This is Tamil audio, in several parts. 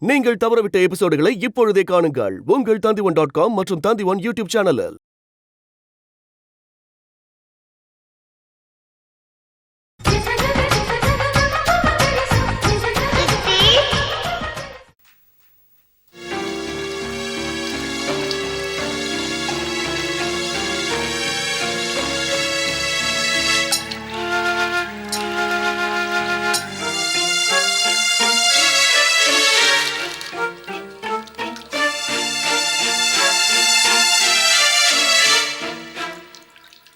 நீங்கள் தவறவிட்ட எபிசோடுகளை இப்பொழுதே காணுங்கள் உங்கள் Tandivan.com மற்றும் Tandivan யூடியூப் சேனலில்.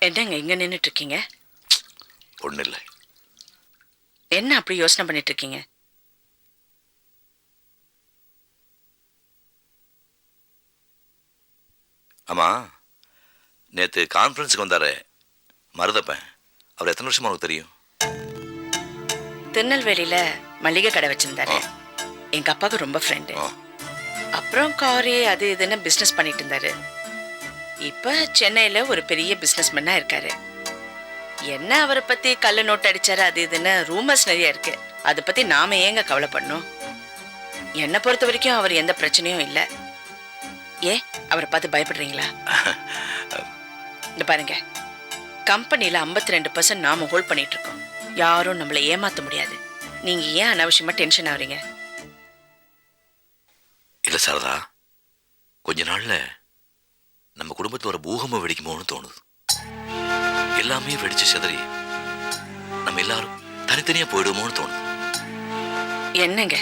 என்னங்க இங்க நின்னுட்டு இருக்கீங்க? ஒன்றும் இல்லை. என்ன அப்படி யோசனை பண்ணிட்டு இருக்கீங்க? ஆமா, நேற்று கான்ஃபரன்ஸுக்கு வந்தாரு மருதப்பன். அவர் எத்தனை வருஷமா உனக்கு தெரியும்? திருநெல்வேலியில மளிகை கடை வச்சிருந்தாரு. எங்க அப்பாவுக்கு ரொம்ப ஃப்ரெண்டு. அப்புறம் காரு அது இதுன்னு பிசினஸ் பண்ணிட்டு இருந்தாரு. இப்ப சென்னையில ஒரு பெரிய பிசினஸ்மேனா இருக்காரு. என்ன அவரை பத்தி கள்ள நோட்டு அடிச்சாரு அது இதுன்னு ரூமர்ஸ் நிறைய இருக்கு. அதை பத்தி நாம ஏங்க கவலைப்படணும்? என்னை பொறுத்த வரைக்கும் அவர் எந்த பிரச்சனையும் இல்லை. ஏன் அவரை பார்த்து பயப்படுறீங்களா? இந்த பாருங்க, கம்பெனில 52% நாம ஹோல்ட் பண்ணிட்டு இருக்கோம். யாரும் நம்மளை ஏமாத்த முடியாது. நீங்க ஏன் அனாவசியமா டென்ஷன் ஆகுறீங்க? இல்லை சாரதா, கொஞ்ச நாள்ல நம்ம குடும்பத்தில் ஒரு பூகம்பம் வெடிக்குமோன்னு தோணுது. எல்லாமே வெடிச்சு சிதறி நம்ம எல்லாரும் தனித்தனியா போயிடுவோமோன்னு தோணுது. என்னங்க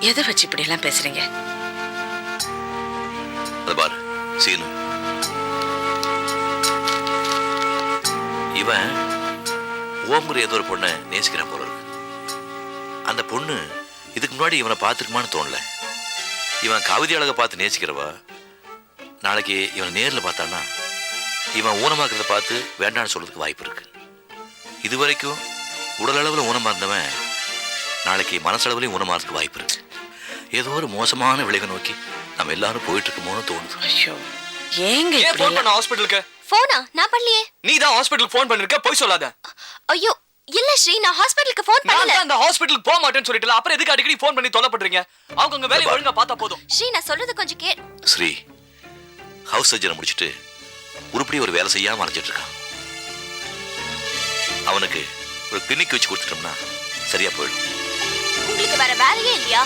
எதை வச்சு இப்படி எல்லாம் பேசுறீங்க? அது பாரு சீனு, இவன் ஓம்புற ஏதோ ஒரு பொண்ணை நேசிக்கிறான் போல இருக்கு. அந்த பொண்ணு இதுக்கு முன்னாடி இவனை பார்த்துருக்குமான்னு தோணல. இவன் கவிதை அழகை பார்த்து நேசிக்கிறவா நாளைக்கு இவனை நேரில் பார்த்தான்னா இவன் ஊனமாக்கிறத பார்த்து வேண்டான்னு சொல்றதுக்கு வாய்ப்பு இருக்கு. இது வரைக்கும் உடல் அளவில் ஊனமா இருந்தவன் நாளைக்கு மனசளவுலையும் ஊனமாறதுக்கு வாய்ப்பு இருக்கு. ஏதோ ஒரு மோசமான விளைவை நோக்கி நம்ம எல்லாரும் போயிட்டு இருக்கோமோன்னு தோணுது. ஐயோ, ஏங்க ஏன் ஃபோன் பண்ண ஹாஸ்பிடலுக்கு? போனா நான் பண்ணலையே. நீ தான் ஹாஸ்பிடலுக்கு ஃபோன் பண்ணிருக்க, போய் சொல்லாத. ஐயோ இல்ல ஸ்ரீ, நான் ஹாஸ்பிடலுக்கு ஃபோன் பண்ணல. நான் அந்த ஹாஸ்பிடலுக்கு போக மாட்டேன்னு சொல்லிட்டல, அப்புறம் எதுக்கு அடிக்கடி ஃபோன் பண்ணி தொல்லை பண்றீங்க? அவங்க உங்க வேலையை ஒழுங்கா பார்த்தா போதும். ஸ்ரீ நான் சொல்றது கொஞ்சம் ஸ்ரீ ஹவுஸ் சர்ஜரி முடிச்சிட்டு உருப்படி ஒரு வேலை செய்யாம அலைஞ்சிட்டு இருக்கான். அவனுக்கு ஒரு கிளினிக் வச்சு கொடுத்துட்டோம்னா சரியா போயிடும். உங்களுக்கு வேற வேலையே இல்லையா?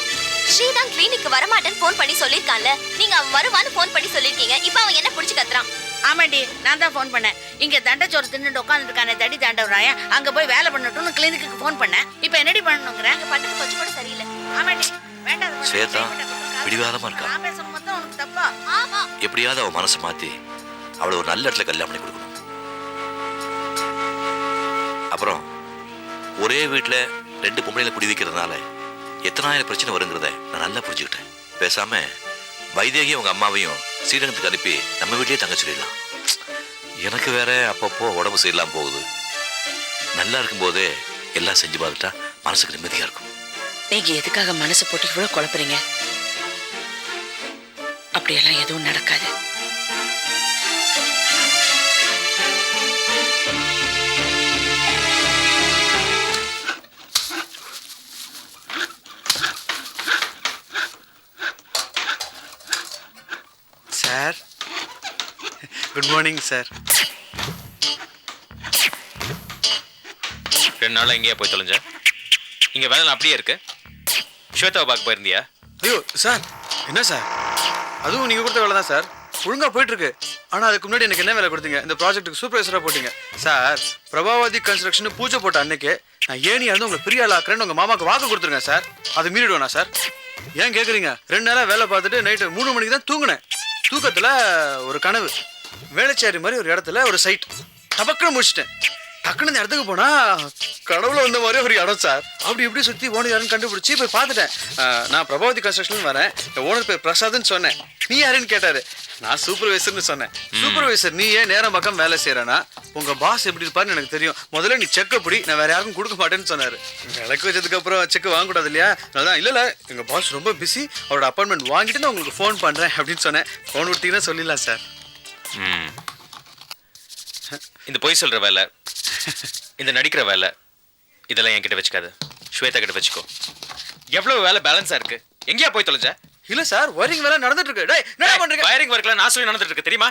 ஸ்ரீ தான் கிளினிக்கு வர மாட்டேன்னு ஃபோன் பண்ணி சொல்லிருக்கான்ல. நீங்க அவன் வருவான்னு ஃபோன் பண்ணி சொல்லிருக்கீங்க. இப்போ அவன் என்ன புடிச்சு கத்துறான்? ஆமாண்டி, நான் தான் ஃபோன் பண்ணேன். இங்க தண்டச்சோறு தின்னுட்டு உட்காந்துருக்கானே தடி தாண்டவராய, அங்க போய் வேலை பண்ணட்டும்னு கிளினிக்கு ஃபோன் பண்ணேன். இப்போ என்னடி பண்ணணுங்கிற? நீங்க பண்றது கொஞ்சம் கூட சரியில்லை. ஆமாண்டி, வேண்டாம். சேதா பிடிவாதமா இருக்கா. நான் பேசுறது மொத்தம் உனக்கு தப்பா? ஆமா. எப்படியாவது அவன் மனசை மாத்தி அவளை ஒரு நல்ல இடத்துல கல்யாணம் பண்ணி கொடுக்கணும். அப்புறம் ஒரே வீட்டுல 2 பொம்பளைகளை குடி வைக்கிறதுனால எத்தனாயிரம் பிரச்சனை வருங்கிறத நான் நல்லா புரிஞ்சுக்கிட்டேன். பேசாம வைதேகி அவங்க அம்மாவையும் ஸ்ரீரங்கத்துக்கு அனுப்பி நம்ம வீட்லயே தங்க சொல்லிடலாம். எனக்கு வேற அப்பப்போ உடம்பு சரியில்லாம போகுது. நல்லா இருக்கும் போதே எல்லாம் செஞ்சு பார்த்துட்டா மனசுக்கு நிம்மதியா இருக்கும். நீங்க எதுக்காக மனசு போட்டு இவ்வளவு குழப்பறீங்க? அப்படியெல்லாம் எதுவும் நடக்காது. Sir, good morning sir. 2 நாளா எங்கேயா போய் தொலைஞ்ச? இங்க வேலை அப்படியே இருக்கு. ஸ்வேதாவை பார்க்க போயிருந்தியா? ஐயோ சார், என்ன சார், அதுவும் நீங்கள் கொடுத்த வேலை தான் சார். ஒழுங்காக போயிட்டுருக்கு. ஆனால் அதுக்கு முன்னாடி எனக்கு என்ன வேலை கொடுத்தீங்க? இந்த ப்ராஜெக்ட்டுக்கு சூப்பர்வைசராக போட்டீங்க சார். பிரபாவதி கன்ஸ்ட்ரக்ஷன் பூஜை போட்ட அன்னைக்கு நான் ஏனியா இருந்து உங்களை பெரிய ஆள் ஆக்குறேன்னு உங்கள் மாமாவுக்கு வாக்கு கொடுத்துருங்க சார். அது மீறிடுவேண்ணா சார்? ஏன் கேட்குறீங்க? 2 நாளாக வேலை பார்த்துட்டு நைட்டு 3 மணிக்கு தான் தூங்கினேன். தூக்கத்தில் ஒரு கனவு, வேளச்சேரி மாதிரி ஒரு இடத்துல ஒரு சைட் டபக்குன்னு முடிச்சிட்டேன். டக்குன்னு இந்த இடத்துக்கு போனா கடவுள வந்த மாதிரி ஒரு இடம் சார். அப்படி இப்படி சுற்றி ஓனர் யாருன்னு கண்டுபிடிச்சி போய் பார்த்துட்டேன். நான் பிரபாவதி கன்ஸ்ட்ரக்ஷன் வரேன், ஓனர் பேர் பிரசாத்னு சொன்னேன். நீ யாருன்னு கேட்டாரு. நான் சூப்பர்வைசர்னு சொன்னேன். சூப்பர்வைசர் நீ ஏன் நேரம் பக்கம் வேலை செய்யறேன்னா உங்க பாஸ் எப்படி இருப்பாருன்னு எனக்கு தெரியும். முதல்ல நீ செக் அப்படி, நான் வேற யாருக்கும் கொடுக்க மாட்டேன்னு சொன்னாரு. விளக்கு வச்சதுக்கு அப்புறம் செக் வாங்கக்கூடாது இல்லையா? அதான் இல்ல எங்க பாஸ் ரொம்ப பிஸி, அவரோட அப்பாயின்மெண்ட் வாங்கிட்டு நான் உங்களுக்கு ஃபோன் பண்றேன் அப்படின்னு சொன்னேன். ஃபோன் விட்டீங்கன்னா சொல்லிடலாம் சார். இந்த பொய் சொல்ற வேலை, இந்த நடிக்கிற வேலை, இதெல்லாம் என்கிட்ட வச்சுக்காது. ஸ்வேதா கிட்ட வச்சுக்கோ. எவ்வளவு வேலை பேலன்ஸா இருக்கு? எங்கேயா போய் தொலைஞ்ச? இல்ல சார், ஒயரிங் வேலை நடந்துட்டு இருக்கு. டேய் என்ன பண்றீங்க? வயரிங் ஒர்க்ல நான் சொல்லி நடந்துட்டு இருக்கு தெரியுமா?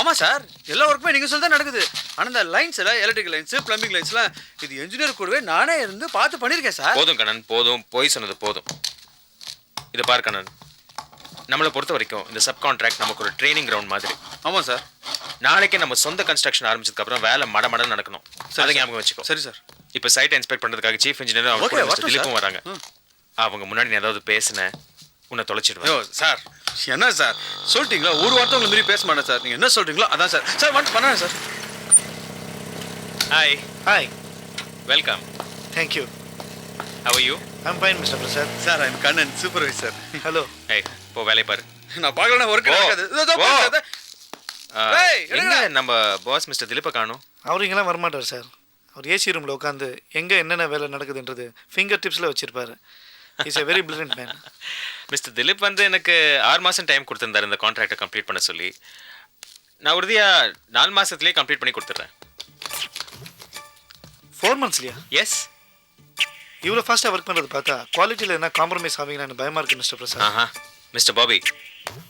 ஆமா சார், எல்லா ஒர்க்குமே நீங்க சொல்லி தான் நடக்குது. ஆனா இந்த லைன்ஸ் எல்லாம், எலக்ட்ரிக்கல் லைன்ஸ், பிளம்பிங் லைன்ஸ்லாம் இது என்ஜினியர் கூடவே நானே இருந்து பார்த்து பண்ணிருக்கேன் சார். போதும் கண்ணன், போதும். போய் சொன்னது போதும். இதை பாரு கண்ணன், நம்மளை பொறுத்த வரைக்கும் இந்த சப் கான்ட்ராக்ட் நமக்கு ஒரு ட்ரைனிங் கிரவுண்ட் மாதிரி. ஆமா சார். நாளைக்கு நம்ம சொந்த கன்ஸ்ட்ரக்ஷன் ஆரம்பிச்சதுக்கு அப்புறம் வேலை மடமடன்னு நடக்கணும். அதை ஞாபகம் வச்சுக்கோ. சரி சார். இப்போ சைட்டை இன்ஸ்பெக்ட் பண்றதுக்காக சீஃப் இன்ஜினியர் அவங்க திலீப்பும் வராங்க. அவங்க முன்னாடி நீ ஏதாவது பேசின உன்னை தொலைச்சிடுவேன். ஐயோ சார், என்ன சார் சொல்லிட்டீங்களா? ஒரு வார்த்தை உங்களை மீறி பேச மாட்டேன் சார். நீங்க என்ன சொல்றீங்களோ அதான் சார். சார் வந்து பண்ணேன் sir. Hi. Hi. Welcome. Thank you. How are you? I'm fine, Mr. Prasad. Sir, I'm Kannan, supervisor. Hello. ஏய், போ வேலையை பாரு. நான் பார்க்கலன்னா ஒர்க் நடக்காது. எங்க நம்ம பாஸ் மிஸ்டர் திலீப்பை காணோம்? அவர் இங்கெல்லாம் வரமாட்டார் சார். அவர் ஏசி ரூமில் உட்காந்து எங்கே என்னென்ன வேலை நடக்குதுன்றது ஃபிங்கர் டிப்ஸில் வச்சிருப்பாரு. Is a very brilliant man. Mister Dilip வந்து எனக்கு 6 மாதம் டைம் கொடுத்துருந்தாரு இந்த கான்ட்ராக்டை கம்ப்ளீட் பண்ண சொல்லி. நான் உறுதியாக 4 மாதத்துலேயே கம்ப்ளீட் பண்ணி கொடுத்துட்றேன். 4 monthsலையா? எஸ். இவ்வளோ ஃபாஸ்ட்டாக ஒர்க் பண்ணுறது பார்த்தா குவாலிட்டியில் என்ன காம்ப்ரமைஸ் ஆவீங்கன்னு பயமாக இருக்குது மிஸ்டர் பிரசாத். ஆஹா, மிஸ்டர் பாபி,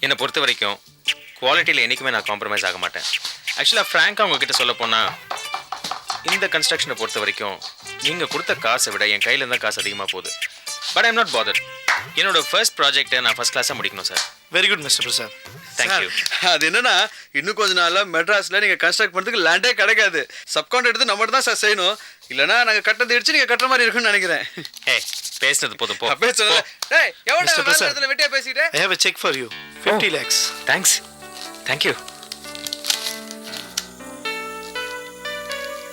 என்னை பொறுத்த வரைக்கும் குவாலிட்டியில் என்றைக்குமே நான் காம்ப்ரமைஸ் ஆக மாட்டேன். ஆக்சுவலாக ஃப்ராங்காக உங்ககிட்ட சொல்ல போனால் இந்த கன்ஸ்ட்ரக்ஷனை பொறுத்த வரைக்கும் நீங்கள் கொடுத்த காசை விட என் கையில் இருந்தால் காசு அதிகமாக போகுது. But I'm not bothered. என்னோட ஃபர்ஸ்ட் ப்ராஜெக்டை நான் ஃபர்ஸ்ட் கிளாஸாக முடிக்கணும் sir. Very good mister Prasad. Thank you. அது என்னன்னா, இன்னும் கொஞ்ச நாள்ல மெட்ராஸ்ல நீங்க கன்ஸ்ட்ரக்ட் பண்றதுக்கு லேண்டே கிடைக்காது. சப்கான்ட்ராக்ட் எடுத்து நம்ம தான் சார் செய்யணும். இல்லனா நாங்க கட்டத்தை இடிச்சு நீங்க கட்டுற மாதிரி இருக்கும்னு நினைக்கிறேன். ஹே, பேசுனது போதும் போ. பேசுறேன். டேய், எவன்டா Mr. Prasad. இடத்துல வெட்டியா பேசிட்டே? I have a check for you. 50 lakhs. Thanks. Thank you.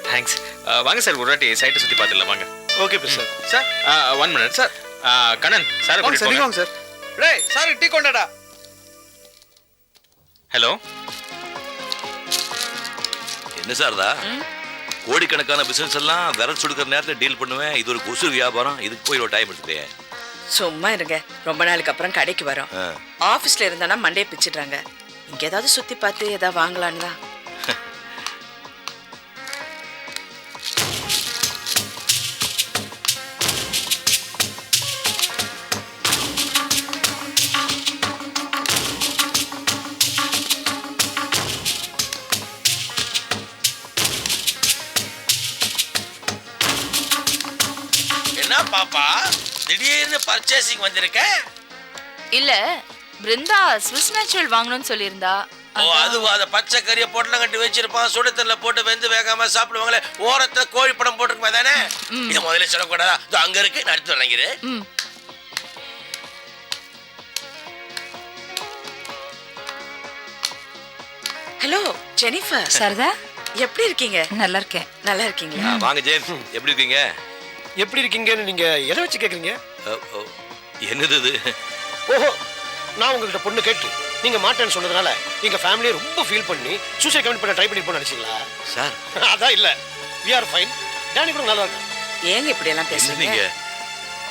Thanks. வாங்க சார், ஒரு வாட்டி சைட்டை சுற்றி பார்த்துடலாம் வாங்க. Okay Prasad. Sir 1 minute sir. Kannan sir வாங்க சார், வாங்க சார். டேய், சார் டீ கொண்டாடா. ஹலோ. என்ன சார்தா, கோடிக்கணக்கான பிசினஸ் எல்லாம் விரல் சுடுக்கிற நேரத்தில் டீல் பண்ணுவேன். இது ஒரு கொசு வியாபாரம். இதுக்கு போய் ஒரு டைம் எடுத்துட்டேன். சும்மா இருங்க, ரொம்ப நாளுக்கு அப்புறம் கடைக்கு வரோம். ஆபீஸ்ல இருந்தானா மண்டே பிச்சிடுறாங்க. இங்க ஏதாவது சுத்தி பார்த்து ஏதாவது வாங்கலான்னு தான். என்ன பாப்பா திடீர்னு பர்ச்சேசிங் வந்திருக்க? இல்ல, பிருந்தா ஸ்விஸ் நேச்சுரல் வாங்கணும்னு சொல்லியிருந்தா. ஓ, அதுவா? அத பச்சை கறியை பொட்டலம் கட்டி வச்சிருப்பான், சுடுதண்ணில போட்டு வெந்து வேகாம சாப்பிடுவாங்களே, ஓரத்துல கோழி படம் போட்டுருக்குமா தானே? இதை முதல்ல சொல்லக்கூடாதா? அங்க இருக்கு, நான் எடுத்து வணங்கிறேன். Hello Jennifer. சரதா, எப்படி இருக்கீங்க? நல்லா இருக்கேன். நல்லா இருக்கீங்களா? வாங்க ஜேம்ஸ், எப்படி இருக்கீங்க? எப்படி இருக்கீங்கன்னு நீங்க எதை வச்சு கேக்குறீங்க? என்னது இது? ஓஹோ, நான் உங்ககிட்ட பொண்ணு கேட்டு நீங்க மாட்டேன்னு சொன்னதுனால எங்க ஃபேமிலியை ரொம்ப ஃபீல் பண்ணி சூசைட் கமிட் பண்ண ட்ரை பண்ணிருப்போம் நினைச்சீங்களா? சார் அதான் இல்ல, we are fine. டேனி கூட நல்லா இருக்கு. ஏங்க இப்படி எல்லாம் பேசுறீங்க?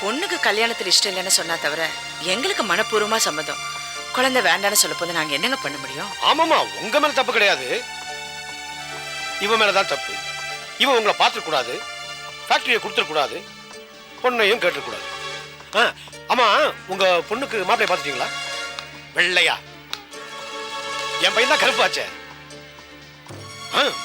பொண்ணுக்கு கல்யாணத்துல இஷ்டம் இல்லைன்னு சொன்னா தவிர எங்களுக்கு மனப்பூர்வமா சம்மதம். குழந்தை வேண்டான்னு சொல்ல போது நாங்க என்னங்க பண்ண முடியும்? ஆமாமா, உங்க மேல தப்பு கிடையாது, இவன் மேலதான் தப்பு. இவன் உங்களை பார்த்துக்க கூடாது, ஃபேக்டரியை கொடுத்துடக்கூடாது, பொண்ணையும் கேட்டுக்கூடாது. ஆமா, உங்க பொண்ணுக்கு மாப்பிள்ளை பார்த்துட்டீங்களா? வெள்ளையா? என் பையன் தான் கருப்பாச்சே.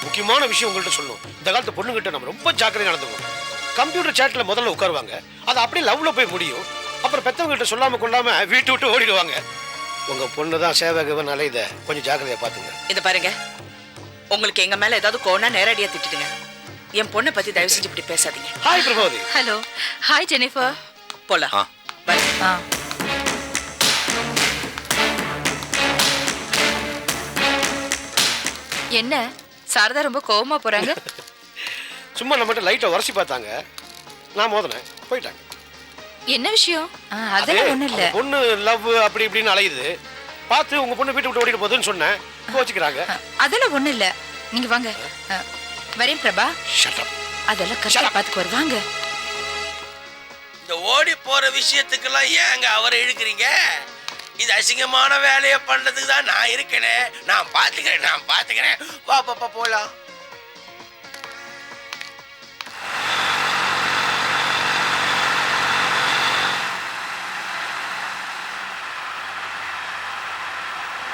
முக்கியமான விஷயம் உங்கள்கிட்ட சொல்லணும். இந்த காலத்து பொண்ணுகிட்ட நம்ம ரொம்ப ஜாக்கிரதை நடந்துக்கணும். கம்ப்யூட்டர் சேட்ல முதல்ல உட்காருவாங்க, அது அப்படியே லவ்ல போய் முடியும். அப்புறம் பெத்தவங்க கிட்ட சொல்லாம கொள்ளாம வீட்டு விட்டு ஓடிடுவாங்க. உங்க பொண்ணு தான் சேவகவனால இதை கொஞ்சம் ஜாக்கிரதையா பாத்துங்க. இத பாருங்க, உங்களுக்கு எங்க மேல ஏதாவது கோவம்னா நேரடியா திட்டுடுங்க. என் பொண்ணை பத்தி தயவு செஞ்சு இப்படி பேசாதீங்க. Hi Prabhavati. Hello. Hi Jennifer. போலாம். பை. என்ன சாரதா ரொம்ப கோவமா போறாங்க? சும்மா நம்மகிட்ட லைட்டை உரசி பார்த்தாங்க, நான் மோதினேன், போயிட்டாங்க. என்ன விஷயம்? அதெல்லாம் ஒண்ணும் இல்ல. பொண்ணு லவ் அப்படி இப்படின்னு அலையுது, பார்த்து உங்க பொண்ணு வீட்டு விட்டு ஓடிட்டு போகுதுன்னு சொன்னேன், கோச்சிக்கிறாங்க. அதெல்லாம் ஒண்ணும் இல்ல, நீங்க வாங்க. வரேன் பிரபா. Shut up. அதெல்லாம் கரெக்டா பாத்துக்கு வருவாங்க. இந்த ஓடி போற விஷயத்துக்கெல்லாம் ஏங்க அவரை இழுக்கிறீங்க? இது அசிங்கமான வேலையை பண்றதுக்கு தான் நான் இருக்கேனே. நான் பாத்துக்கிறேன். வா பாப்பா போலாம்.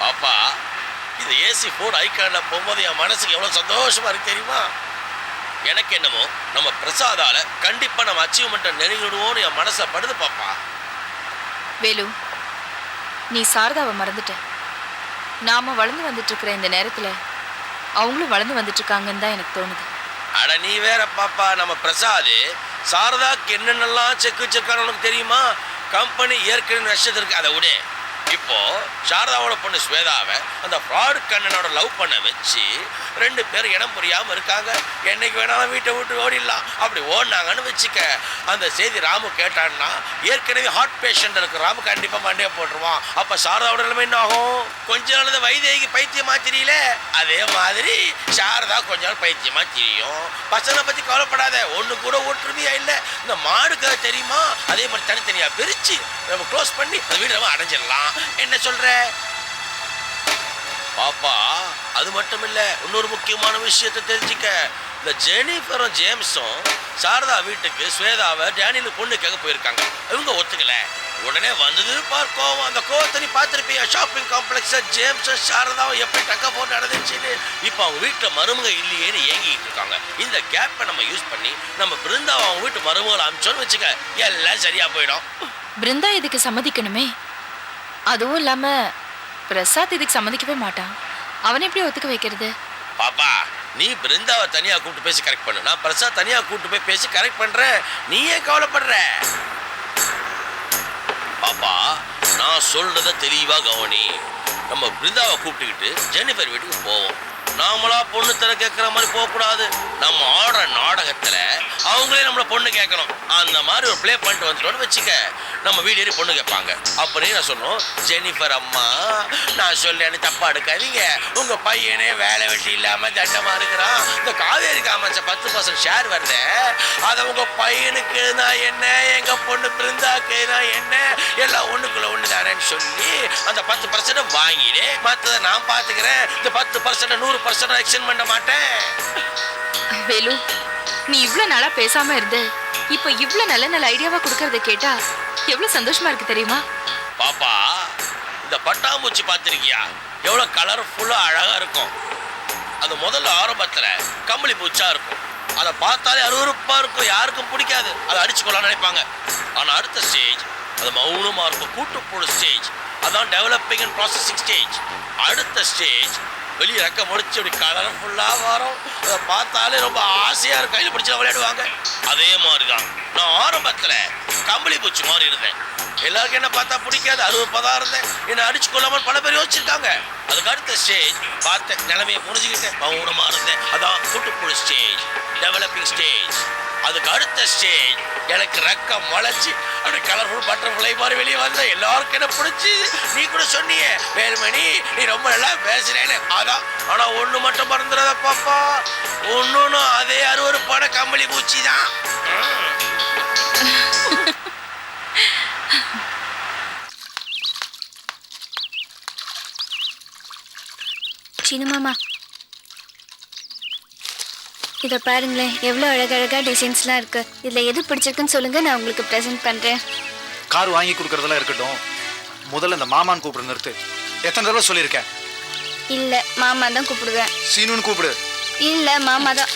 பாப்பா இந்த ஏசி ஃபோர்ட் ஐகான்ல போகும்போது என் மனசுக்கு எவ்வளவு சந்தோஷமா இருக்கு தெரியுமா? எனக்கு என்னமோ நம்ம பிரசாதால கண்டிப்பா நம்ம அச்சீவ்மெண்ட்டை நெருங்கிடுவோம்னு என் மனசை படுது பாப்பா. வேலு, நீ சாரதாவை மறந்துட்ட. நாம வளர்ந்து வந்துட்டு இருக்கிற இந்த நேரத்துல அவங்களும் வளர்ந்து வந்துட்டு இருக்காங்கன்னு தான் எனக்கு தோணுது. அட நீ வேற பாப்பா, நம்ம பிரசாத் சாரதாக்கு என்னென்னலாம் செக் வச்சிருக்கான்னு உனக்கு தெரியுமா? கம்பெனி ஏற்கனவே நஷ்டத்திற்கு. அதை விட இப்போ சாரதாவோட பொண்ணு ஸ்வேதாவை அந்த ஃப்ராடு கண்ணனோட லவ் பண்ண வச்சு 2 பேரும் இடம் புரியாம இருக்காங்க. என்னைக்கு வேணாலும் வீட்டை விட்டு ஓடிடலாம். அப்படி ஓடினாங்கன்னு வச்சுக்க, அந்த செய்தி ராமு கேட்டான்னா ஏற்கனவே ஹார்ட் பேஷண்ட் இருக்கு ராமு கண்டிப்பா மண்டையை போட்டுருவான். அப்ப சாரதாவோட நிலைமை என்ன ஆகும்? கொஞ்ச நாள் வைதேகி பைத்தியமா தெரியல, அதே மாதிரி சாரதா கொஞ்ச நாள் பைத்தியமா தெரியும். பசங்களை பத்தி கவலைப்படாத, ஒண்ணு கூட ஒற்றுமையா இல்லை. இந்த மாடுக்கு தெரியுமா, அதே மாதிரி தனித்தனியா பிரிச்சு நம்ம க்ளோஸ் பண்ணி அந்த வீடு நம்ம அடைஞ்சிடலாம். என்ன சொல்ற பாப்பா? அது மட்டும் இல்ல, இன்னொரு முக்கியமான விஷயத்தை தெரிஞ்சுக்க. இந்த ஜெனிஃபரும் ஜேம்ஸும் சாரதா வீட்டுக்கு ஸ்வேதாவை டேனியல் பொண்ணு கேட்க போயிருக்காங்க. இவங்க ஒத்துக்கல. உடனே வந்தது பார்க்கோம். அந்த கோவத்தை நீ பார்த்துருப்பியா? ஷாப்பிங் காம்ப்ளெக்ஸ ஜேம்ஸும் சாரதாவும் எப்படி டக்க போட்டு நடந்துச்சுன்னு. இப்போ அவங்க வீட்டில் மருமக இல்லையேன்னு ஏங்கிட்டு இருக்காங்க. இந்த கேப்பை நம்ம யூஸ் பண்ணி நம்ம பிருந்தாவை அவங்க வீட்டு மருமகளை அனுப்பிச்சோன்னு வச்சுக்க, எல்லாம் சரியா போயிடும். பிருந்தா இதுக்கு சம்மதிக்கணுமே. அதுவும் இல்லாம பிரசாத் இதுக்கு சம்மதிக்கவே மாட்டான். அவனை எப்படி ஒத்துக்க வைக்கிறது? பாப்பா, நீ பிருந்தாவை தனியா கூப்பிட்டு பேசி கரெக்ட் பண்ணு. நான் பிரசாத் தனியா கூப்பிட்டு போய் பேசி கரெக்ட் பண்றேன். நீ ஏன் கவலைப்படுற? பாப்பா, நான் சொல்றத தெளிவா கவனி. நம்ம பிருந்தாவை கூப்பிட்டுக்கிட்டு ஜெனிஃபர் வீட்டுக்கு போவோம். நாமளா பொண்ணு தர கேட்குற மாதிரி போகக்கூடாது. நம்ம ஆடுற நாடகத்துல அவங்களே நம்மள பொண்ணு கேட்கணும். அந்த மாதிரி ஒரு ப்ளே பண்ணிட்டு வந்துட்டோன்னு வச்சுக்க, நம்ம வீடு ஏறி பொண்ணு கேட்பாங்க. அப்படியே நான் சொன்னோம், ஜெனிஃபர் அம்மா நான் சொல்லேன்னு தப்பா எடுக்காதீங்க. உங்க பையனே வேலை வெட்டி இல்லாம தண்டமா இருக்கிறான். இந்த காவேரிக்கு அமைச்ச 10% ஷேர் வருது, அதை உங்க பையனுக்கு நான் என்ன, எங்க பொண்ணு பிருந்தாக்கு நான் என்ன, எல்லாம் ஒண்ணுக்குள்ள ஒண்ணு தானேன்னு சொல்லி அந்த 10% வாங்கிடு. மற்றதை நான் பாத்துக்கிறேன். இந்த 10% 100% எக்ஸ்டெண்ட் பண்ண மாட்டேன். வேலு, நீ இவ்ளோ நாளா பேசாம இருந்து இப்ப இவ்ளோ நல்ல நல்ல ஐடியாவா கொடுக்கறத கேட்டா எவ்வளவு சந்தோஷமா இருக்கு தெரியுமா? பாப்பா, இந்த பட்டாம்பூச்சி பார்த்திருக்கியா? எவ்வளவு கலர்ஃபுல்லா அழகா இருக்கும். அது முதல்ல ஆரம்பத்துல கம்பளி பூச்சா இருக்கும். அதை பார்த்தாலே அருவருப்பா இருக்கும், யாருக்கும் பிடிக்காது. அதை அடிச்சுக்கொள்ளலாம் நினைப்பாங்க. ஆனா அடுத்த ஸ்டேஜ் அது மௌனமா இருக்கும், கூட்டுப்புழு ஸ்டேஜ். அதான் டெவலப்பிங் அண்ட் ப்ராசஸிங் ஸ்டேஜ். அடுத்த ஸ்டேஜ் வெளியே ரெக்க முடிச்சு அப்படி கலர்ஃபுல்லா வரும். அதை பார்த்தாலே ரொம்ப ஆசையா இருக்கும், கையில் பிடிச்சா விளையாடுவாங்க. அதே மாதிரிதான் நான் ஆரம்பத்துல கம்பளி பூச்சி மாதிரி இருந்தேன். எல்லாருக்கும் என்ன பார்த்தா பிடிக்காது, அருவருப்பதான் இருந்தேன். என்ன அடிச்சு கொள்ளாமல் பல பேர் யோசிச்சிருக்காங்க. அதுக்கு அடுத்த ஸ்டேஜ் பார்த்த நிலைமையை புரிஞ்சுக்கிட்டேன், மௌனமா இருந்தேன். அதான் கூட்டுப்புழு ஸ்டேஜ், டெவலப்பிங் ஸ்டேஜ். அதுக்கு அடுத்த ஸ்டேஜ் எனக்கு ரெக்கம் முளைச்சு அப்படி கலர்ஃபுல் பட்டர்ஃப்ளை மாதிரி வெளியே வந்த எல்லாருக்கும் என்ன பிடிச்சி. நீ கூட சொன்னியே, வேலுமணி நீ ரொம்ப நல்லா பேசுறேன்னு. அதான், ஆனா ஒண்ணு மட்டும் மறந்துடாத பாப்பா, ஒன்னும் அதே அருவருப்பான கம்பளி பூச்சி தான். சின்ன மாமா, இதை பாருங்களேன், எவ்வளோ அழகழகா டிசைன்ஸ்லாம் இருக்கு. இதில் எது பிடிச்சிருக்குன்னு சொல்லுங்க, நான் உங்களுக்கு ப்ரெசென்ட் பண்ணுறேன். கார் வாங்கி கொடுக்கறதெல்லாம் இருக்கட்டும், முதல்ல இந்த மாமான்னு கூப்பிடு நிறுத்து. எத்தனை தடவை சொல்லியிருக்கேன்? இல்லை, மாமா தான் கூப்பிடுவேன். சீனுன்னு கூப்பிடு. இல்லை, மாமா தான்.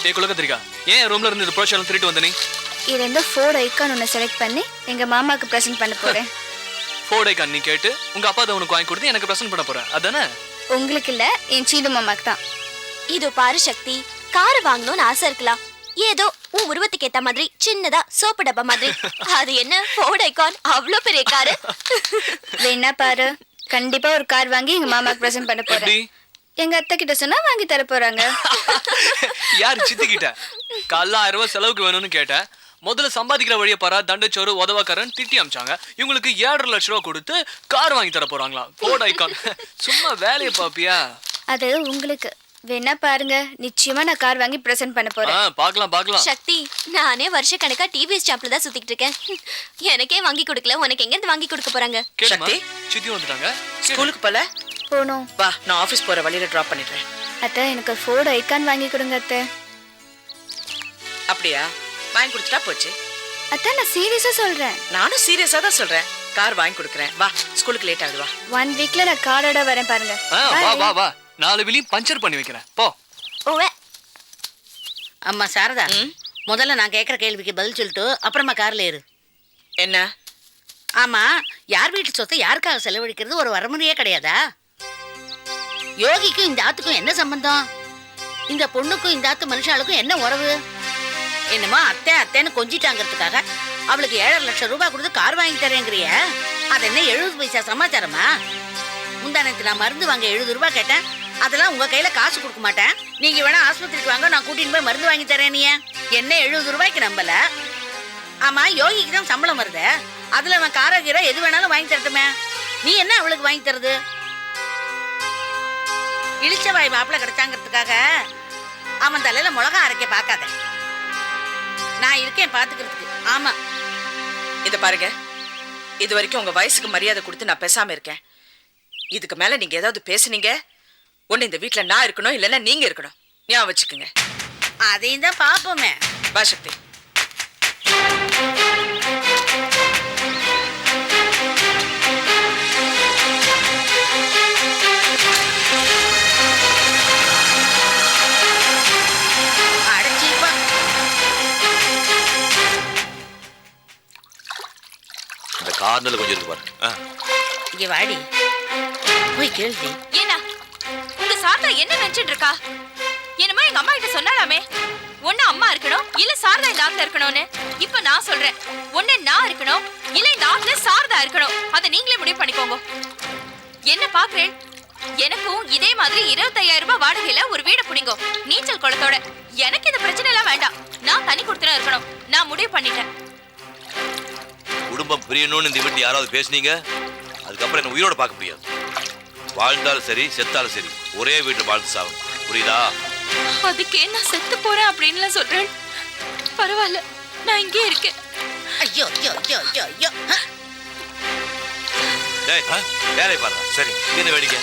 ஏ குலகத்திரிக்கா, ஏன் ரூம்ல இருந்து இந்த ப்ரோஷன் திருட்டு வந்த நீ? இது எந்த ஃபோர்ட் ஐக்கான் ஒன்று செலக்ட் பண்ணி எங்கள் மாமாவுக்கு ப்ரெசென்ட் பண்ண போகிறேன். ஃபோர்ட் ஐக்கான் நீ கேட்டு உங்க அப்பா தான் உனக்கு வாங்கி கொடுத்து எனக்கு ப்ரெசென்ட் பண்ண போறேன், அதானே? உங்களுக்கு இல்லை, என் சீனு மாமாக்கு தான். இது பாரு சக்தி, கார் வாங்கணும்னு ஆசை இருக்கலாம், ஏதோ உன் உருவத்துக்கு ஏத்த மாதிரி சின்னதா சோப்பு டப்பா மாதிரி. அது என்ன ஃபோர்ட் ஐகான், அவ்வளோ பெரிய காரு. வேணா பாரு, கண்டிப்பா ஒரு கார் வாங்கி எங்க மாமாக்கு ப்ரெசென்ட் பண்ண போறேன். எங்க அத்தை கிட்ட சொன்னா வாங்கி தர போறாங்க. யார் சித்தி கிட்ட? காலைல 1000 ரூபாய் செலவுக்கு வேணும்னு கேட்டேன். முதல்ல சம்பாதிக்கிற வழியை பாரா, தண்டச்சோறு உதவாக்காரன் திட்டி அமிச்சாங்க. இவங்களுக்கு 7.5 லட்சம் ரூபா கொடுத்து கார் வாங்கி தர போறாங்களா? Ford Icon. சும்மா வேலையை பாப்பியா? அது உங்களுக்கு வேணா பாருங்க, நிச்சயமா நான் கார் வாங்கி பிரசன்ட் பண்ண போறேன். பார்க்கலாம் பார்க்கலாம். சக்தி, நானே வருஷ கணக்கா டிவிஎஸ் ஸ்டாப்ல தான் சுத்திட்டு இருக்கேன். எனக்கே வாங்கி கொடுக்கல, உனக்கு எங்க இருந்து வாங்கி கொடுக்க போறாங்க? சக்தி, சித்தி வந்துட்டாங்க. ஸ்கூலுக்கு போல போணும். வா, நான் ஆபீஸ் போற வழியில டிராப் பண்ணிடுறேன். அத்தை, எனக்கு ஃபோர்ட் ஐகான் வாங்கி கொடுங்க அத்தை. அப்படியா? வாங்கி கொடுத்துட்டா போச்சு. அத்தை, நான் சீரியஸா சொல்றேன். நானும் சீரியஸா தான் சொல்றேன். கார் வாங்கி கொடுக்குறேன். வா, ஸ்கூலுக்கு லேட் ஆகுது. வா. 1 வீக்ல நான் காரோட வரேன் பாருங்க. வா வா வா 4 வீலையும் பஞ்சர் பண்ணி வைக்கிறேன். போ. ஓவே. அம்மா சாரதா, முதல்ல நான் கேட்குற கேள்விக்கு பதில் சொல்லிட்டு அப்புறமா கார்ல ஏறு. என்ன? ஆமா, யார் வீட்டு சொத்தை யாருக்காக செலவழிக்கிறது ஒரு வரமுறையே கிடையாதா? யோகிக்கும் இந்த ஆத்துக்கும் என்ன சம்பந்தம்? இந்த பொண்ணுக்கும் இந்த ஆத்து மனுஷாளுக்கும் என்ன உறவு? என்னமோ அத்தை அத்தைன்னு கொஞ்சிட்டாங்கிறதுக்காக அவளுக்கு 7.5 லட்சம் ரூபாய் கொடுத்து கார் வாங்கி தரேங்கிறிய, அது என்ன 70 பைசா சமாச்சாரமா? முந்தானத்து நான் மருந்து வாங்க 70 ரூபாய் கேட்டேன், அதெல்லாம் உங்க கையில காசு கொடுக்க மாட்டேன், நீங்க வேணா ஆஸ்பத்திரிக்கு வாங்க, நான் கூட்டிட்டு போய் மருந்து வாங்கி தரேன். நீ என்ன 70 ரூபாய்க்கு நம்பல? ஆமா, யோகிக்கு தான் சம்பளம் வருது, அதுல அவன் காரகீரை எது வேணாலும் வாங்கி தரட்டுமே, நீ என்ன அவளுக்கு வாங்கி தருது? இளிச்சவாய் மாப்பிள்ள கிடைச்சாங்கிறதுக்காக அவன் தலையில மிளகா அரைக்க பார்க்காத, நான் இருக்கேன் பாத்துக்கிறதுக்கு. ஆமா, இத பாருங்க, இது வரைக்கும் உங்க வயசுக்கு மரியாதை கொடுத்து நான் பேசாம இருக்கேன். இதுக்கு மேல நீங்க ஏதாவது பேசுனீங்க, ஒண்ணு இந்த வீட்டுல நான் இருக்கணும், இல்லைன்னா நீங்க இருக்கணும். ஞாபகம் வச்சுக்குங்க. அதையும் தான் பாப்போமே. வா சக்தி. இந்த கார்னர்ல கொஞ்சம் இருக்கு பாரு. இங்க வாடி, போய் கேள்வி. ஏன்னா உங்க சாரதா என்ன நினைச்சிட்டு இருக்கா? என்னமோ எங்க அம்மா கிட்ட சொன்னாலாமே, ஒண்ணு அம்மா இருக்கணும், இல்ல சாரதா இந்த ஆத்துல இருக்கணும்னு. இப்ப நான் சொல்றேன், ஒண்ணு நான் இருக்கணும், இல்ல இந்த ஆத்துல சாரதா இருக்கணும். அதை நீங்களே முடிவு பண்ணிக்கோங்க. என்ன பாக்குறேன்? எனக்கும் இதே மாதிரி 25,000 ரூபாய் வாடகையில ஒரு வீடு பிடிங்கோ, நீச்சல் குளத்தோட. எனக்கு இந்த பிரச்சனை எல்லாம் வேண்டாம், நான் தனி கொடுத்துனா இருக்கணும். நான் முடிவு பண்ணிட்டேன். குடும்பம் பிரியணும்னு இந்த வீட்டு யாராவது பேசுனீங்க, அதுக்கப்புறம் என்ன உயிரோட பார்க்க முடியாது. வாழ்ந்தாலும் சரி செத்தாலும் சரி ஒரே வீட்டில் வாழ்ந்து சாகும். புரியுதா? அதுக்கே நான் செத்து போறேன் அப்படின்னு சொல்றேன். பரவாயில்ல, நான் இங்கே இருக்கேன். ஐயோ ஐயோ ஐயோ ஐயோ ஐயோ. டேய், வேலையை பாருங்க. சரி, என்ன வேடிக்கை?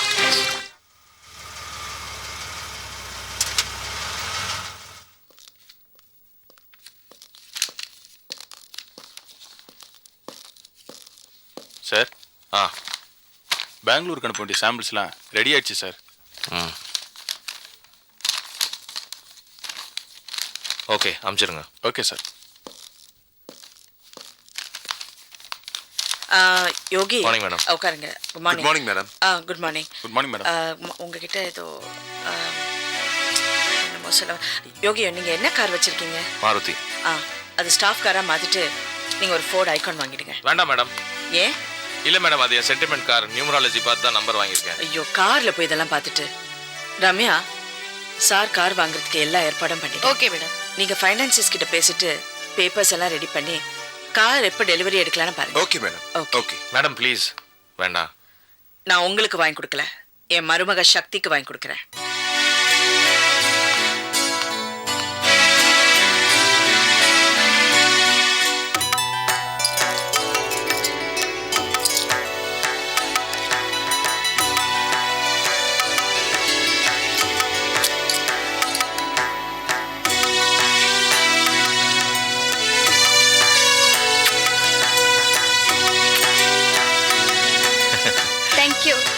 சார், பெங்களூருக்கு அனுப்ப வேண்டிய சாம்பிள்ஸ்லாம் ரெடி ஆயிடுச்சு சார். ஓகே, அனுப்பிச்சிருங்க. Okay sir. Yogi, morning madam. உட்காருங்க. Good morning madam. Good morning. Good morning madam. உங்ககிட்ட ஏதோ என்னமோ சொல்ல. யோகி, நீங்க என்ன கார் வச்சிருக்கீங்க? மாருதி. அது ஸ்டாஃப் காரா மாத்திட்டு நீங்க ஒரு ஃபோர்ட் ஐகான் வாங்கிடுங்க. வேண்டாம் மேடம். ஏன்? இல்ல மேடம், அது என் சென்டிமெண்ட் கார். நியூமராலஜி பார்த்து தான் நம்பர் வாங்கியிருக்கேன். ஐயோ, கார்ல போய் இதெல்லாம் பார்த்துட்டு. ரம்யா, சார் கார் வாங்குறதுக்கு எல்லா ஏற்பாடும் பண்ணிட்டேன். Okay madam. நீங்க ஃபைனான்சியர்ஸ் கிட்ட பேசிட்டு பேப்பர்ஸ் எல்லாம் ரெடி பண்ணி கார் எப்ப டெலிவரி எடுக்கலாம்னு பாருங்க. Okay madam. Okay madam, please வேண்டாம். நான் உங்களுக்கு வாங்கி கொடுக்கல, என் மருமக சக்திக்கு வாங்கி கொடுக்குறேன்.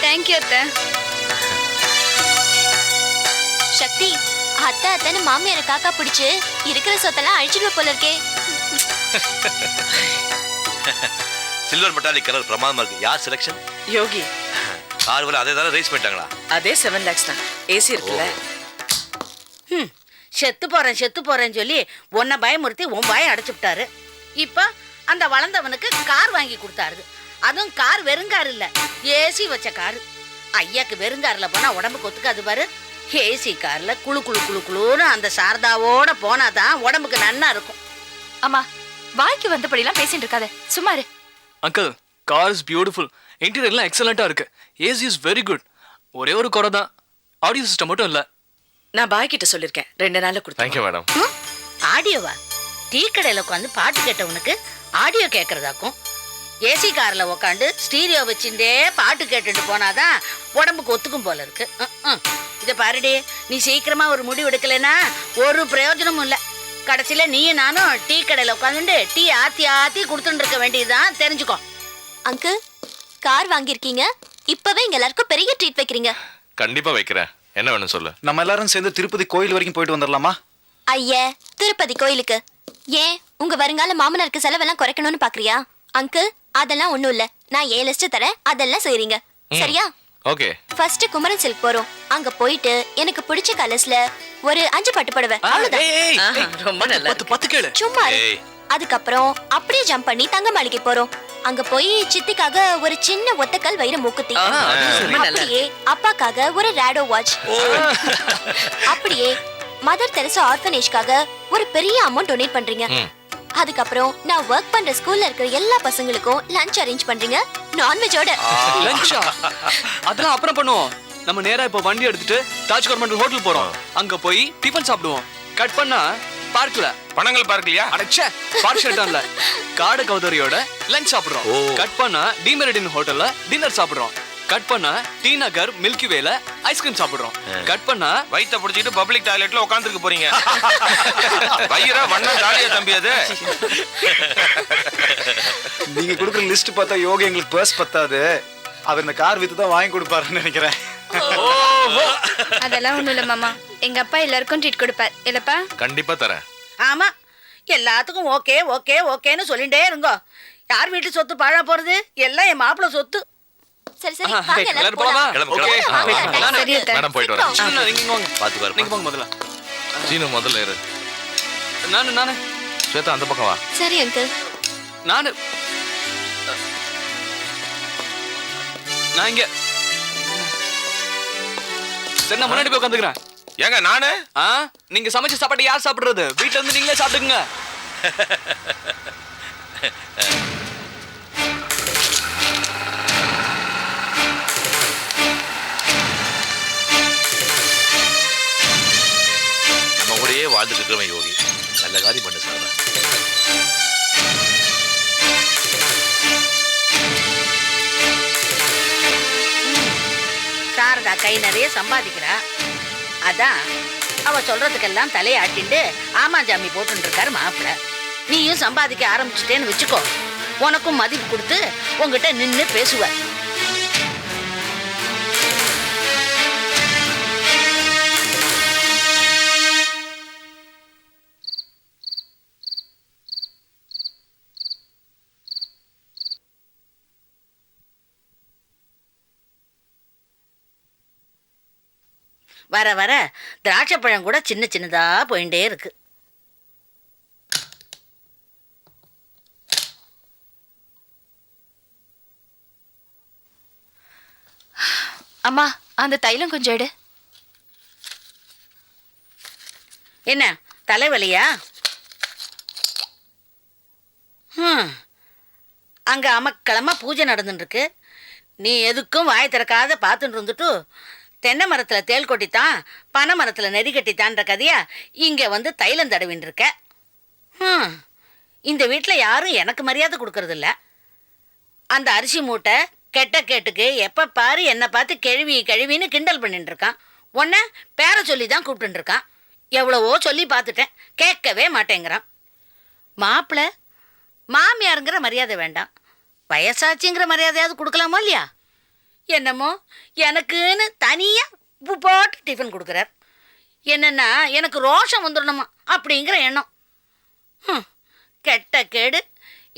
தேங்க்யூ அத்தை. சக்தி, அத்தை அத்தைன்னு மாமியார காக்கா பிடிச்சு இருக்கிற சொத்தெல்லாம் அழிச்சிடுவ போல இருக்கே. சில்வர் மெட்டாலிக் கலர் பிரமாதமா இருக்கு. யார் செலக்ஷன்? யோகி. கார் வர அதே தான ரேஸ் பண்ணிட்டாங்களா? அதே 7 lakhs தான். ஏசி இருக்குல்ல. செத்து போறேன்னு சொல்லி உன்னை பயமுறுத்தி உன் வாயை அடைச்சுட்டாரு. இப்ப அந்த வளர்ந்தவனுக்கு கார் வாங்கி கொடுத்தாரு. அதுவும் கார் வெறுங்கார் இல்ல, ஏசி வச்ச காரு. ஐயாக்கு வெறுங்கார்ல போனா உடம்புக்கு ஒத்துக்காது பாரு. ஏசி கார்ல குளு குளு குளு குளுன்னு அந்த சாரதாவோட போனாதான் உடம்புக்கு நன்னா இருக்கும். அம்மா, வாய்க்கு வந்தபடிலாம் பேசிட்டு இருக்காத, சும்மா இரு. அங்கிள், கார் இஸ் பியூட்டிஃபுல், இன்டீரியர்லாம் எக்ஸலண்டா இருக்கு, ஏசி இஸ் வெரி குட். ஒரே ஒரு குறை தான், ஆடியோ சிஸ்டம் மட்டும் இல்ல. நான் பாய் கிட்ட சொல்லிருக்கேன், 2 நாள்ல கொடுத்தேன். Thank you madam. ஆடியோவா? டீ கடையில உட்காந்து பாட்டு கேட்டவனுக்கு ஆடியோ கேட்கறதாக்கும். ஏசி கார்ல உக்காந்து ஸ்டீரியோ வச்சுட்டே பாட்டு கேட்டுட்டு போனாதான் உடம்புக்கு ஒத்துக்கும் போல இருக்கு. இதை பாருடி, நீ சீக்கிரமா ஒரு முடிவு எடுக்கலைன்னா ஒரு பிரயோஜனமும் இல்லை. கடைசியில நீயும் நானும் டீ கடையில உட்காந்துட்டு டீ ஆத்தி ஆத்தி கொடுத்துட்டு இருக்க வேண்டியதுதான். தெரிஞ்சுக்கோ. அங்கிள் கார் வாங்கியிருக்கீங்க, இப்பவே இங்க எல்லாருக்கும் பெரிய ட்ரீட் வைக்கிறீங்க. கண்டிப்பா வைக்கிறேன். என்ன வேணும் சொல்லு. நம்ம எல்லாரும் சேர்ந்து திருப்பதி கோயில் வரைக்கும் போயிட்டு வந்துடலாமா? ஐயே, திருப்பதி கோயிலுக்கு ஏன் உங்க வருங்கால மாமனாருக்கு செலவெல்லாம் குறைக்கணும்னு பாக்குறியா? அங்கிள் அதெல்லாம் ஒண்ணும் இல்ல, நான் ஏன் லிஸ்ட் தரேன், அதெல்லாம் செய்றீங்க சரியா? ஓகே. ஃபர்ஸ்ட் குமரன் சில்க் போறோம். அங்க போயிட்டு எனக்கு பிடிச்ச கலர்ஸ்ல ஒரு 5 பட்டு புடவை அவ்வளவுதான். ரொம்ப நல்லா பத்து கேளு. சும்மா இரு. அதுக்கப்புறம் அப்படியே ஜம்ப் பண்ணி தங்க மாளிகை போறோம். அங்க போய் சித்திக்காக ஒரு சின்ன ஒத்தக்கல் வைர மூக்குத்தி, அப்படியே அப்பாக்காக ஒரு ரேடோ வாட்ச், அப்படியே மதர் தெரசா ஆர்ஃபனேஜ்காக ஒரு பெரிய அமௌண்ட் டொனேட் பண்றீங்க. அதுக்கப்புறம் நான் ஒர்க் பண்ற ஸ்கூல்ல இருக்கிற எல்லா பசங்களுக்கும் லஞ்ச் அரேஞ்ச் பண்றீங்க நான்வெஜோட. லஞ்சா? அதெல்லாம் அப்புறம் பண்ணுவோம். நம்ம நேரா இப்ப வண்டி எடுத்துட்டு தாஜ் கவர்மெண்ட் ஹோட்டல் போறோம். அங்க போய் டிஃபன் சாப்பிடுவோம். கட் பண்ணா பார்க்ல பணங்கள் பார்க்கலையா? அடச்சே, பார்க் ஷெல்டர்ல காடு கௌதரியோட லஞ்ச் சாப்பிடுறோம். கட் பண்ணா டிமெரிடின் ஹோட்டல்ல டின்னர் சாப்பிடுறோம். கட் பண்ணா டி நகர் மில்கி வேல ஐஸ்கிரீம் சாப்பிடுறோம். கட் பண்ணா வயித்தை புடிச்சிட்டு பப்ளிக் டாய்லெட்ல உட்கார்ந்துக்க போறீங்க. வயிறா வண்ணா ஜாலியா தம்பி அது. நீங்க கொடுக்குற லிஸ்ட் பார்த்தா யோகி எங்களுக்கு பர்ஸ் பத்தாது. அவர் இந்த கார் வித்து தான் வாங்கி கொடுப்பாருன்னு நினைக்கிறேன். அதெல்லாம் ஒண்ணும் இல்ல மாமா, எங்க அப்பா எல்லாருக்கும் ட்ரீட் கொடுப்பார் இல்லப்பா? கண்டிப்பா தரேன். ஆமா, எல்லாத்துக்கும் ஓகே ஓகே ஓகேன்னு சொல்லிட்டே இருங்கோ. யார் வீட்டு சொத்து பாழா போறது? எல்லாம் என் மாப்பிள்ள சொத்து. சரி சரி வாங்க எல்லாரும் போலாம். மேடம் போயிட்டு வரேன். நீங்க வாங்க. பாத்து பாரு. நீங்க போங்க முதல்ல. சீனு முதல்ல இரு. நானு ஸ்வேதா அந்த பக்கம் வா. சரி அங்கிள். நான் இங்க சரி, நான் முன்னாடி போய் உட்காந்துக்கிறேன். ஏங்க நானு? நீங்க சமைச்ச சாப்பாடு யார் சாப்பிடுறது? வீட்டுல இருந்து நீங்களே சாப்பிடுங்க. நம்ம கூடயே வாழ்ந்துட்டு இருக்கிறவன் யோகி. நல்ல காரியம் பண்ண சார். சாரதா கை நிறைய சம்பாதிக்கிறா. அதான் அவ சொல்றதுக்கெல்லாம் தலையாட்டிண்டு ஆமாஞ்சாமி போட்டு இருக்காரு மாப்பிள்ள. நீயும் சம்பாதிக்க ஆரம்பிச்சுட்டேன்னு வச்சுக்கோ, உனக்கும் மதிப்பு கொடுத்து உங்ககிட்ட நின்று பேசுவ. வர வர திராட்சை பழம் கூட சின்ன சின்னதா போயிட்டே இருக்கு. அம்மா, அந்த தைலம் கொஞ்சம் எடு. என்ன தலைவலியா? அங்க அமக்கிழமை பூஜை நடந்துட்டு இருக்கு. நீ எதுக்கும் வாய் திறக்காத பார்த்துட்டு இருந்துட்டு தென்னை மரத்துல தேள் கொட்டித்தான் பனை மரத்துல நெறி கட்டித்தான்ற கதையா இங்க வந்து தைலம் தடவின்னு இருக்க. இந்த வீட்டில் யாரும் எனக்கு மரியாதை கொடுக்கறது இல்ல. அந்த அரிசி மூட்டை கெட்ட கேட்டுக்கு எப்ப பாரு என்னை பார்த்து கழுவின்னு கிண்டல் பண்ணிட்டு இருக்கான். உன்னை பேரை சொல்லி தான் கூப்பிட்டு இருக்கான். எவ்வளவோ சொல்லி பார்த்துட்டேன், கேட்கவே மாட்டேங்கிறான். மாப்பிள்ள மாமியாருங்கிற மரியாதை வேண்டாம், வயசாச்சுங்கிற மரியாதையாவது கொடுக்கலாமோ இல்லையா? என்னமோ எனக்குன்னு தனியாக உப்பு போட்டு டிஃபன் கொடுக்குறார். என்னென்னா எனக்கு ரோஷம் வந்துடணுமா அப்படிங்கிற எண்ணம். கெட்ட கேடு.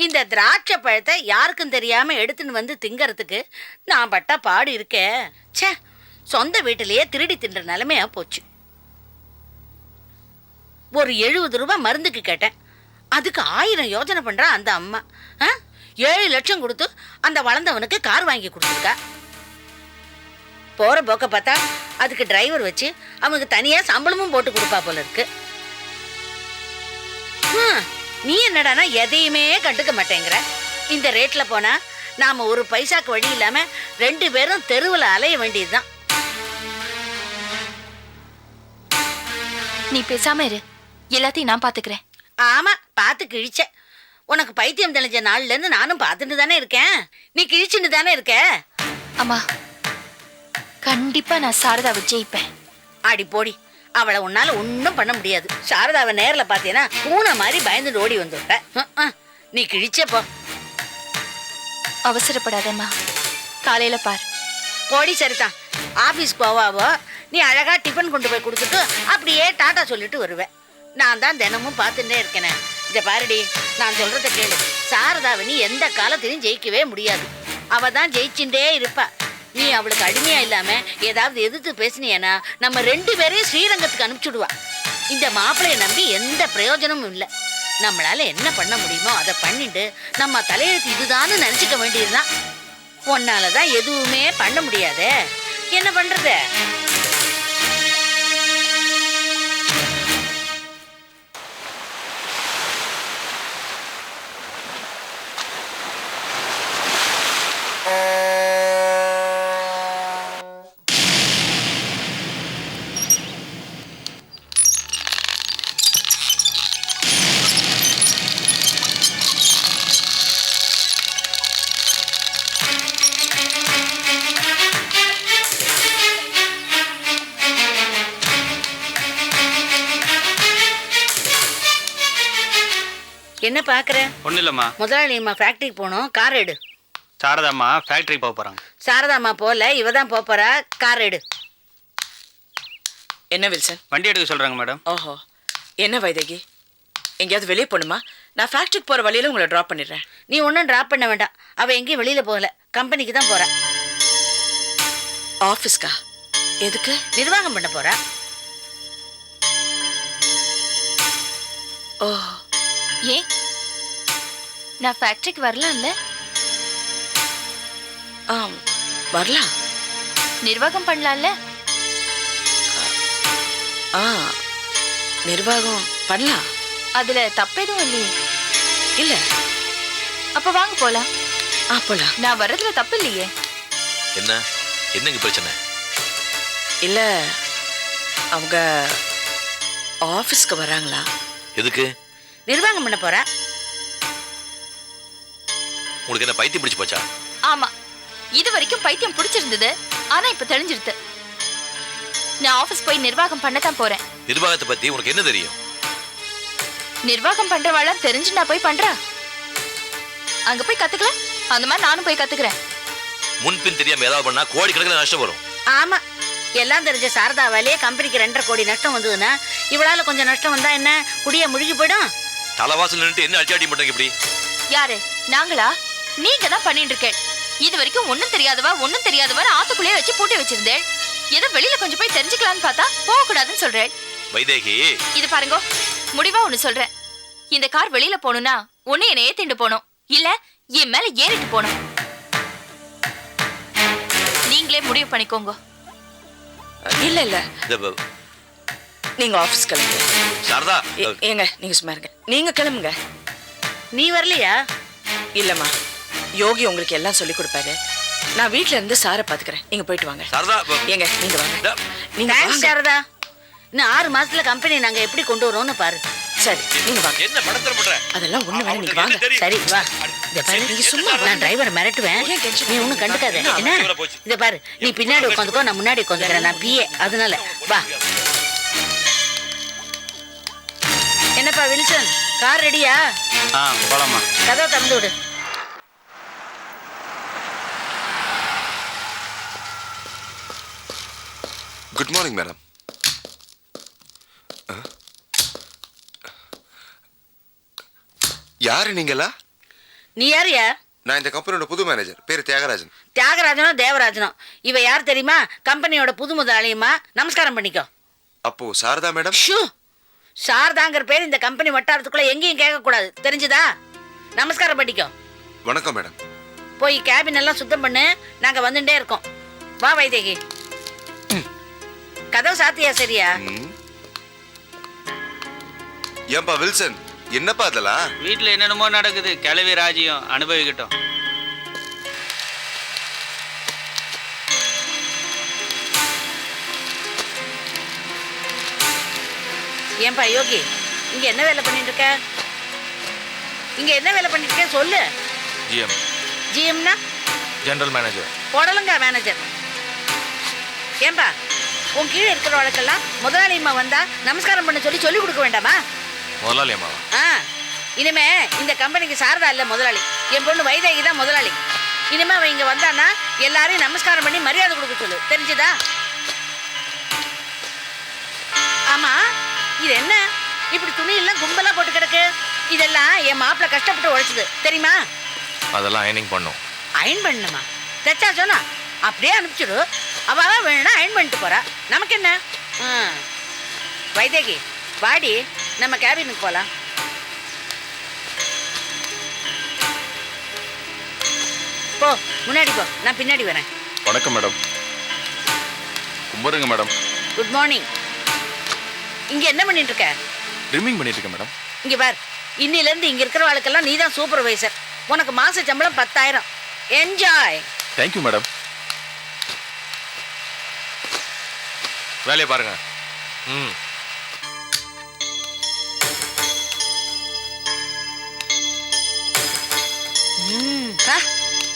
இந்த திராட்சை பழத்தை யாருக்கும் தெரியாமல் எடுத்துன்னு வந்து திங்கிறதுக்கு நான் பட்டா பாடு இருக்கேன். சே, சொந்த வீட்டிலேயே திருடி தின்ற நிலைமையா போச்சு. ஒரு 70 ரூபாய் மருந்துக்கு கேட்டேன், அதுக்கு 1000 யோஜனை பண்ணுறா அந்த அம்மா. 7 லட்சம் கொடுத்து அந்த வளர்ந்தவனுக்கு கார் வாங்கி கொடுத்துருக்கா. போகிற போக்க பார்த்தா அதுக்கு டிரைவர் வச்சு அவனுக்கு தனியாக சம்பளமும் போட்டு கொடுப்பா போல இருக்கு. நீ என்னடானா எதையுமே கண்டுக்க மாட்டேங்கிற. இந்த ரேட்டில் போனால் நாம் ஒரு பைசாக்கு வழி இல்லாமல் 2 பேரும் தெருவில் அலைய வேண்டியதுதான். நீ பேசாம இரு, எல்லாத்தையும் நான் பாத்துக்கிறேன். ஆமாம், பார்த்து கிழிச்ச. உனக்கு பைத்தியம் தெளிஞ்ச நாள்லேருந்து நானும் பார்த்துட்டு தானே இருக்கேன். நீ கிழிச்சுட்டு தானே இருக்க. அம்மா, கண்டிப்பா நான் சாரதாவை ஜெயிப்பேன். ஆடி போடி, அவளை உன்னால ஒன்றும் பண்ண முடியாது. சாரதாவை நேரில் பார்த்தீங்கன்னா பூனை மாதிரி பயந்துட்டு ஓடி வந்துட்ட. நீ கிழிச்சப்போ அவசரப்படாதேம்மா, காலையில பார். போடி சரிதான். ஆபீஸ் போவாவோ, நீ அழகா டிஃபன் கொண்டு போய் கொடுத்துட்டு அப்படியே டாட்டா சொல்லிட்டு வருவேன். நான் தான் தினமும் பார்த்துட்டே இருக்கேனே. இதை பாருடி, நான் சொல்றத கேளு. சாரதாவை நீ எந்த காலத்திலையும் ஜெயிக்கவே முடியாது. அவ தான் ஜெயிச்சுட்டே இருப்பா. நீ அவளுக்கு அடிமையா இல்லாம ஏதாவது எதிர்த்து பேசினியனா நம்ம 2 பேரையும் ஸ்ரீரங்கத்துக்கு அனுப்பிச்சுடுவா. இந்த மாப்பிளைய நம்பி எந்த பிரயோஜனமும் இல்லை. நம்மளால என்ன பண்ண முடியுமோ அதை பண்ணிட்டு நம்ம தலையெழுத்து இதுதான்னு நினைச்சுக்க வேண்டியதுதான். உன்னாலதான் எதுவுமே பண்ண முடியாதே, என்ன பண்றது? என்ன பாக்குற? ஒன்றும் இல்லைம்மா. முதலாளியம்மா ஃபேக்டரிக்கு போனோம், கார் எடு. சாரதாம்மா ஃபேக்டரிக்கு போக போகிறாங்க. சாரதாம்மா போல, இவ தான் போறா. கார் எடு. என்ன வில்சன்? வண்டி எடுக்க சொல்கிறாங்க மேடம். ஓஹோ, என்ன வைதகி, எங்கேயாவது வெளியே போகணுமா? நான் ஃபேக்டரிக்கு போகிற வழியில் உங்களை ட்ராப் பண்ணிடுறேன். நீ ஒன்றும் ட்ராப் பண்ண வேண்டாம். அவள் எங்கேயும் வெளியில் போகல, கம்பெனிக்கு தான் போகிறா. ஆஃபீஸ்க்கா? எதுக்கு? நிர்வாகம் பண்ண போகிறா. ஓ, ஏன் நான் ஃபேக்டரிக்கு வரலாம்ல? வரலாம். நிர்வாகம் பண்ணலாம்ல? நிர்வாகம் பண்ணலாம். அதுல தப்பு எதுவும் இல்லையே? இல்ல. அப்ப வாங்க போலாம். போலாம். நான் வர்றதுல தப்பு இல்லையே. என்னங்க பிரச்சனை? இல்ல, அவங்க ஆபீஸ்க்கு வராங்களா? எதுக்கு? நிர்வாகம் பண்ண போறா. உங்களுக்கு என்ன பைத்தியம் பிடிச்சு போச்சா? ஆமா, இது வரைக்கும் பைத்தியம் பிடிச்சிருந்தது. ஆனா இப்ப தெளிஞ்சிருது. நான் ஆபீஸ் போய் நிர்வாகம் பண்ணத்தான் போறேன். நிர்வாகத்தை பத்தி உனக்கு என்ன தெரியும்? நிர்வாகம் பண்றவாளா தெரிஞ்சு நான் போய் பண்றேன். அங்க போய் கத்துக்கல, அந்த மாதிரி நானும் போய் கத்துக்கிறேன். முன்பின் தெரியாம ஏதாவது பண்ணா கோடிக்கணக்கில் நஷ்டம் வரும். ஆமா, எல்லாம் தெரிஞ்ச சாரதாவாலேயே கம்பெனிக்கு 2.5 கோடி நஷ்டம் வந்ததுன்னா இவளால கொஞ்சம் நஷ்டம் வந்தா என்ன குடிய முழுகி போயிடும். தலைவாசல் நின்று என்ன அடிச்சாடி மாட்டாங்க இப்படி? யாரு? நாங்களா? நீங்க தான் பண்ணிட்டு இருக்கேன். இது வரைக்கும் ஒன்னும் தெரியாதவா ஆத்துக்குள்ளேயே வச்சு பூட்டி வச்சிருந்தேன். ஏதோ வெளியில கொஞ்சம் போய் தெரிஞ்சுக்கலான்னு பார்த்தா போக கூடாதுன்னு சொல்றேன். வைதேகி, இது பாருங்க, முடிவா ஒண்ணு சொல்றேன். இந்த கார் வெளியில போகணும்னா ஒண்ணு என்னை ஏத்திட்டு போகணும், இல்ல என் மேல ஏறிட்டு போகணும். நீங்களே முடிவு பண்ணிக்கோங்க. இல்ல இல்ல, நீங்க ஆபீஸ் கிளம்புங்க. சாரதா, ஏங்க நீங்க சும்மா இருங்க, நீங்க கிளம்புங்க. நீ வரலையா? இல்லம்மா, யோகி உங்களுக்கு எல்லாம் சொல்லி கொடுப்பாரு. நான் வீட்ல இருந்து சாரை பாத்துக்கிறேன், நீங்க போயிட்டு வாங்க. சாரதா, ஏங்க நீங்க வாங்க. நீங்க வாங்க சாரதா. இன்னும் 6 மாசத்துல கம்பெனி நாங்க எப்படி கொண்டு வரோம்னு பாரு. சரி, நீங்க வாங்க. என்ன படத்துல பண்ற? அதெல்லாம் ஒண்ணு வேணாம், நீங்க வாங்க. சரி வா. இத பாரு, நீ சும்மா நான் டிரைவர் மிரட்டுவேன், நீ ஒன்னும் கண்டுக்காத என்ன. இத பாரு, நீ பின்னாடி உட்காந்துக்கோ, நான் முன்னாடி உட்காந்துக்கிறேன். நான் பிஏ, அதனால வா. என்னப்பா வில்சன், கார் ரெடியா? போலாமா? கதவை திறந்து விடு. Good morning madam. யாரு நீங்களா? நீ யாரியா? நான் இந்த கம்பெனியோட புது மேனேஜர், பேரு தியாகராஜன். தியாகராஜனோ தேவராஜனோ, இவ யார் தெரியுமா? கம்பெனியோட புது முதலாளியம்மா. நமஸ்காரம் பண்ணிக்கோ. அப்போ சாரதா மேடம்? ஷூ, சாரதாங்கிற பேர் இந்த கம்பெனி வட்டாரத்துக்குள்ள எங்கேயும் கேட்க கூடாது, தெரிஞ்சுதா? நமஸ்காரம் பண்ணிக்கோ. வணக்கம் மேடம். போய் கேபின் எல்லாம் சுத்தம் பண்ணு, நாங்க வந்துட்டே இருக்கோம். வா வைதேகி. கதவு சாத்தியா? சரியா? ஏன்பா வில்சன், என்னப்பா அதெல்லாம்? வீட்டில் என்னென்னமோ நடக்குது, கிளவி ராஜ்யம் அனுபவிக்கட்டும். ஏன்பா யோகி, இங்க என்ன வேலை பண்ணிட்டு இருக்க? இங்க என்ன வேலை பண்ணிட்டு இருக்க சொல்லு. ஜிஎம். ஜிஎம்னா? General manager. போடலுங்க மேனேஜர். ஏன்பா, உன் கீழே இருக்கிற வழக்கெல்லாம் முதலாளியம்மா வந்தா நமஸ்காரம் பண்ண சொல்லி சொல்லி கொடுக்க வேண்டாமா? முதலாளி அம்மாவா? இனிமே இந்த கம்பெனிக்கு சாரதா இல்ல முதலாளி, என் பொண்ணு வைதேகி தான் முதலாளி. இனிமே அவன் இங்க வந்தான்னா எல்லாரையும் நமஸ்காரம் பண்ணி மரியாதை கொடுக்க சொல்லு, தெரிஞ்சுதா? ஆமா, இது என்ன இப்படி துணி எல்லாம் கும்பலா போட்டு கிடக்கு? இதெல்லாம் என் மாப்பிள்ள கஷ்டப்பட்டு உழைச்சது தெரியுமா? அதெல்லாம் அயனிங் பண்ணும். அயன் பண்ணணுமா? தைச்சா சொன்னா அப்படியே அனுப்பிச்சிடு. அவ வேணும்னா அயன் பண்ணிட்டு போறா, நமக்கு என்ன? வைதேகி வாடி, நம்ம கேபினுக்கு போலாம். போ, முன்னாடி போ, நான் பின்னாடி வரேன். வணக்கம் மேடம். கும்பிடுங்க மேடம். Good morning. இங்க என்ன பண்ணிட்டு இருக்க? ட்ரிம்மிங் பண்ணிட்டு இருக்கேன் மேடம். இங்க பார், இன்னில இருந்து இங்க இருக்கிறவளுக்கெல்லாம் நீ தான் சூப்பர்வைசர். உனக்கு மாச சம்பளம் 10,000. என்ஜாய். Thank you madam. வேலையை பாருங்க. ம்.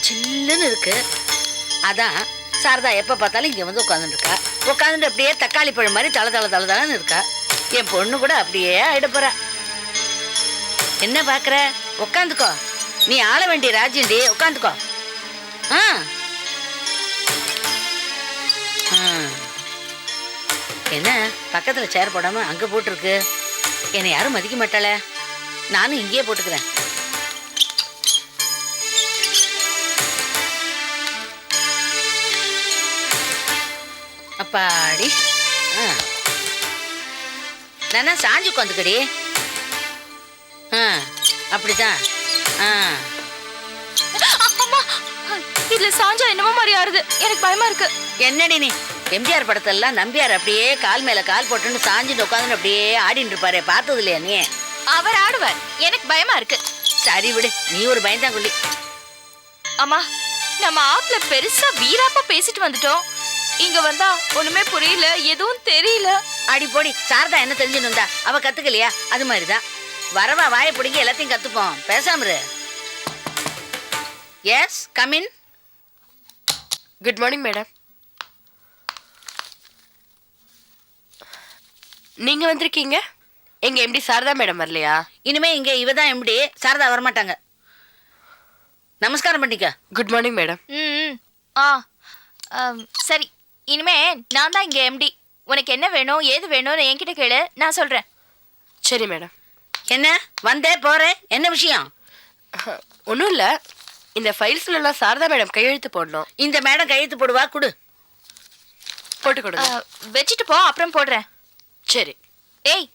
சில்லுன்னு இருக்கு. அதான் சாரதா எப்ப பார்த்தாலும் இங்க வந்து உட்காந்துட்டு இருக்கா. உட்காந்துட்டு அப்படியே தக்காளி பழம் மாதிரி தளன்னு இருக்கா. என் பொண்ணு கூட அப்படியே ஆயிட போறா. என்ன பாக்குற? உட்காந்துக்கோ, நீ ஆள வேண்டிய ராஜ்யண்டி, உட்காந்துக்கோ. என்ன பக்கத்துல சேர் போடாம அங்க போட்டிருக்கு? என்னை யாரும் மதிக்க மாட்டாளே, நானும் இங்கேயே போட்டுக்கிறேன். அப்பாடி, நானா சாஞ்சி உட்காந்துக்கடி. அப்படிதான். இதுல சாஞ்சா என்னமோ மாதிரி ஆறுது, எனக்கு பயமா இருக்கு. என்னடி நீ? எம்ஜிஆர் படத்தெல்லாம் நம்பியார் அப்படியே கால் மேல கால் போட்டுன்னு சாஞ்சிட்டு உட்காந்து அப்படியே ஆடிட்டு இருப்பாரு, பார்த்தது இல்லையா நீ? அவர் ஆடுவார், எனக்கு பயமா இருக்கு. சரி விடு, நீ ஒரு பயந்தாங்குள்ளி. அம்மா, நம்ம ஆப்ல பெருசா வீராப்பா பேசிட்டு வந்துட்டோம். இங்க வந்தா ஒண்ணுமே புரியல, எதுவும் தெரியல. அடி போடி, சாரதா என்ன தெரிஞ்சுன்னு வந்தா? அவ கத்துக்கலையா? அது மாதிரிதான் வரவா வாயை பிடிங்க எல்லாத்தையும் கத்துப்போம். பேசாம இரு. Yes, come in. Good morning madam. நீங்க வந்திருக்கீங்க? எங்க எம்டி சாரதா மேடம் வரலையா? இனிமே இங்க இவதான் எம்டி, சாரதா வரமாட்டாங்க. நமஸ்காரம் பண்ணிக்க. Good morning madam. சரி, இனிமே நான் தான் இங்க எம்டி. உனக்கு என்ன வேணும் ஏது வேணும்னு என்கிட்ட கேளு, நான் சொல்றேன். சரி மேடம். என்ன வந்தே போறேன், என்ன விஷயம்? ஒன்றும் இல்லை, இந்த ஃபைல்ஸ்லாம் சாரதா மேடம் கையெழுத்து போடணும். இந்த மேடம் கையெழுத்து போடுவா, கொடு. போட்டு கொடுங்க. வச்சுட்டு போ, அப்புறம் போடுறேன். சரி. ஏய்,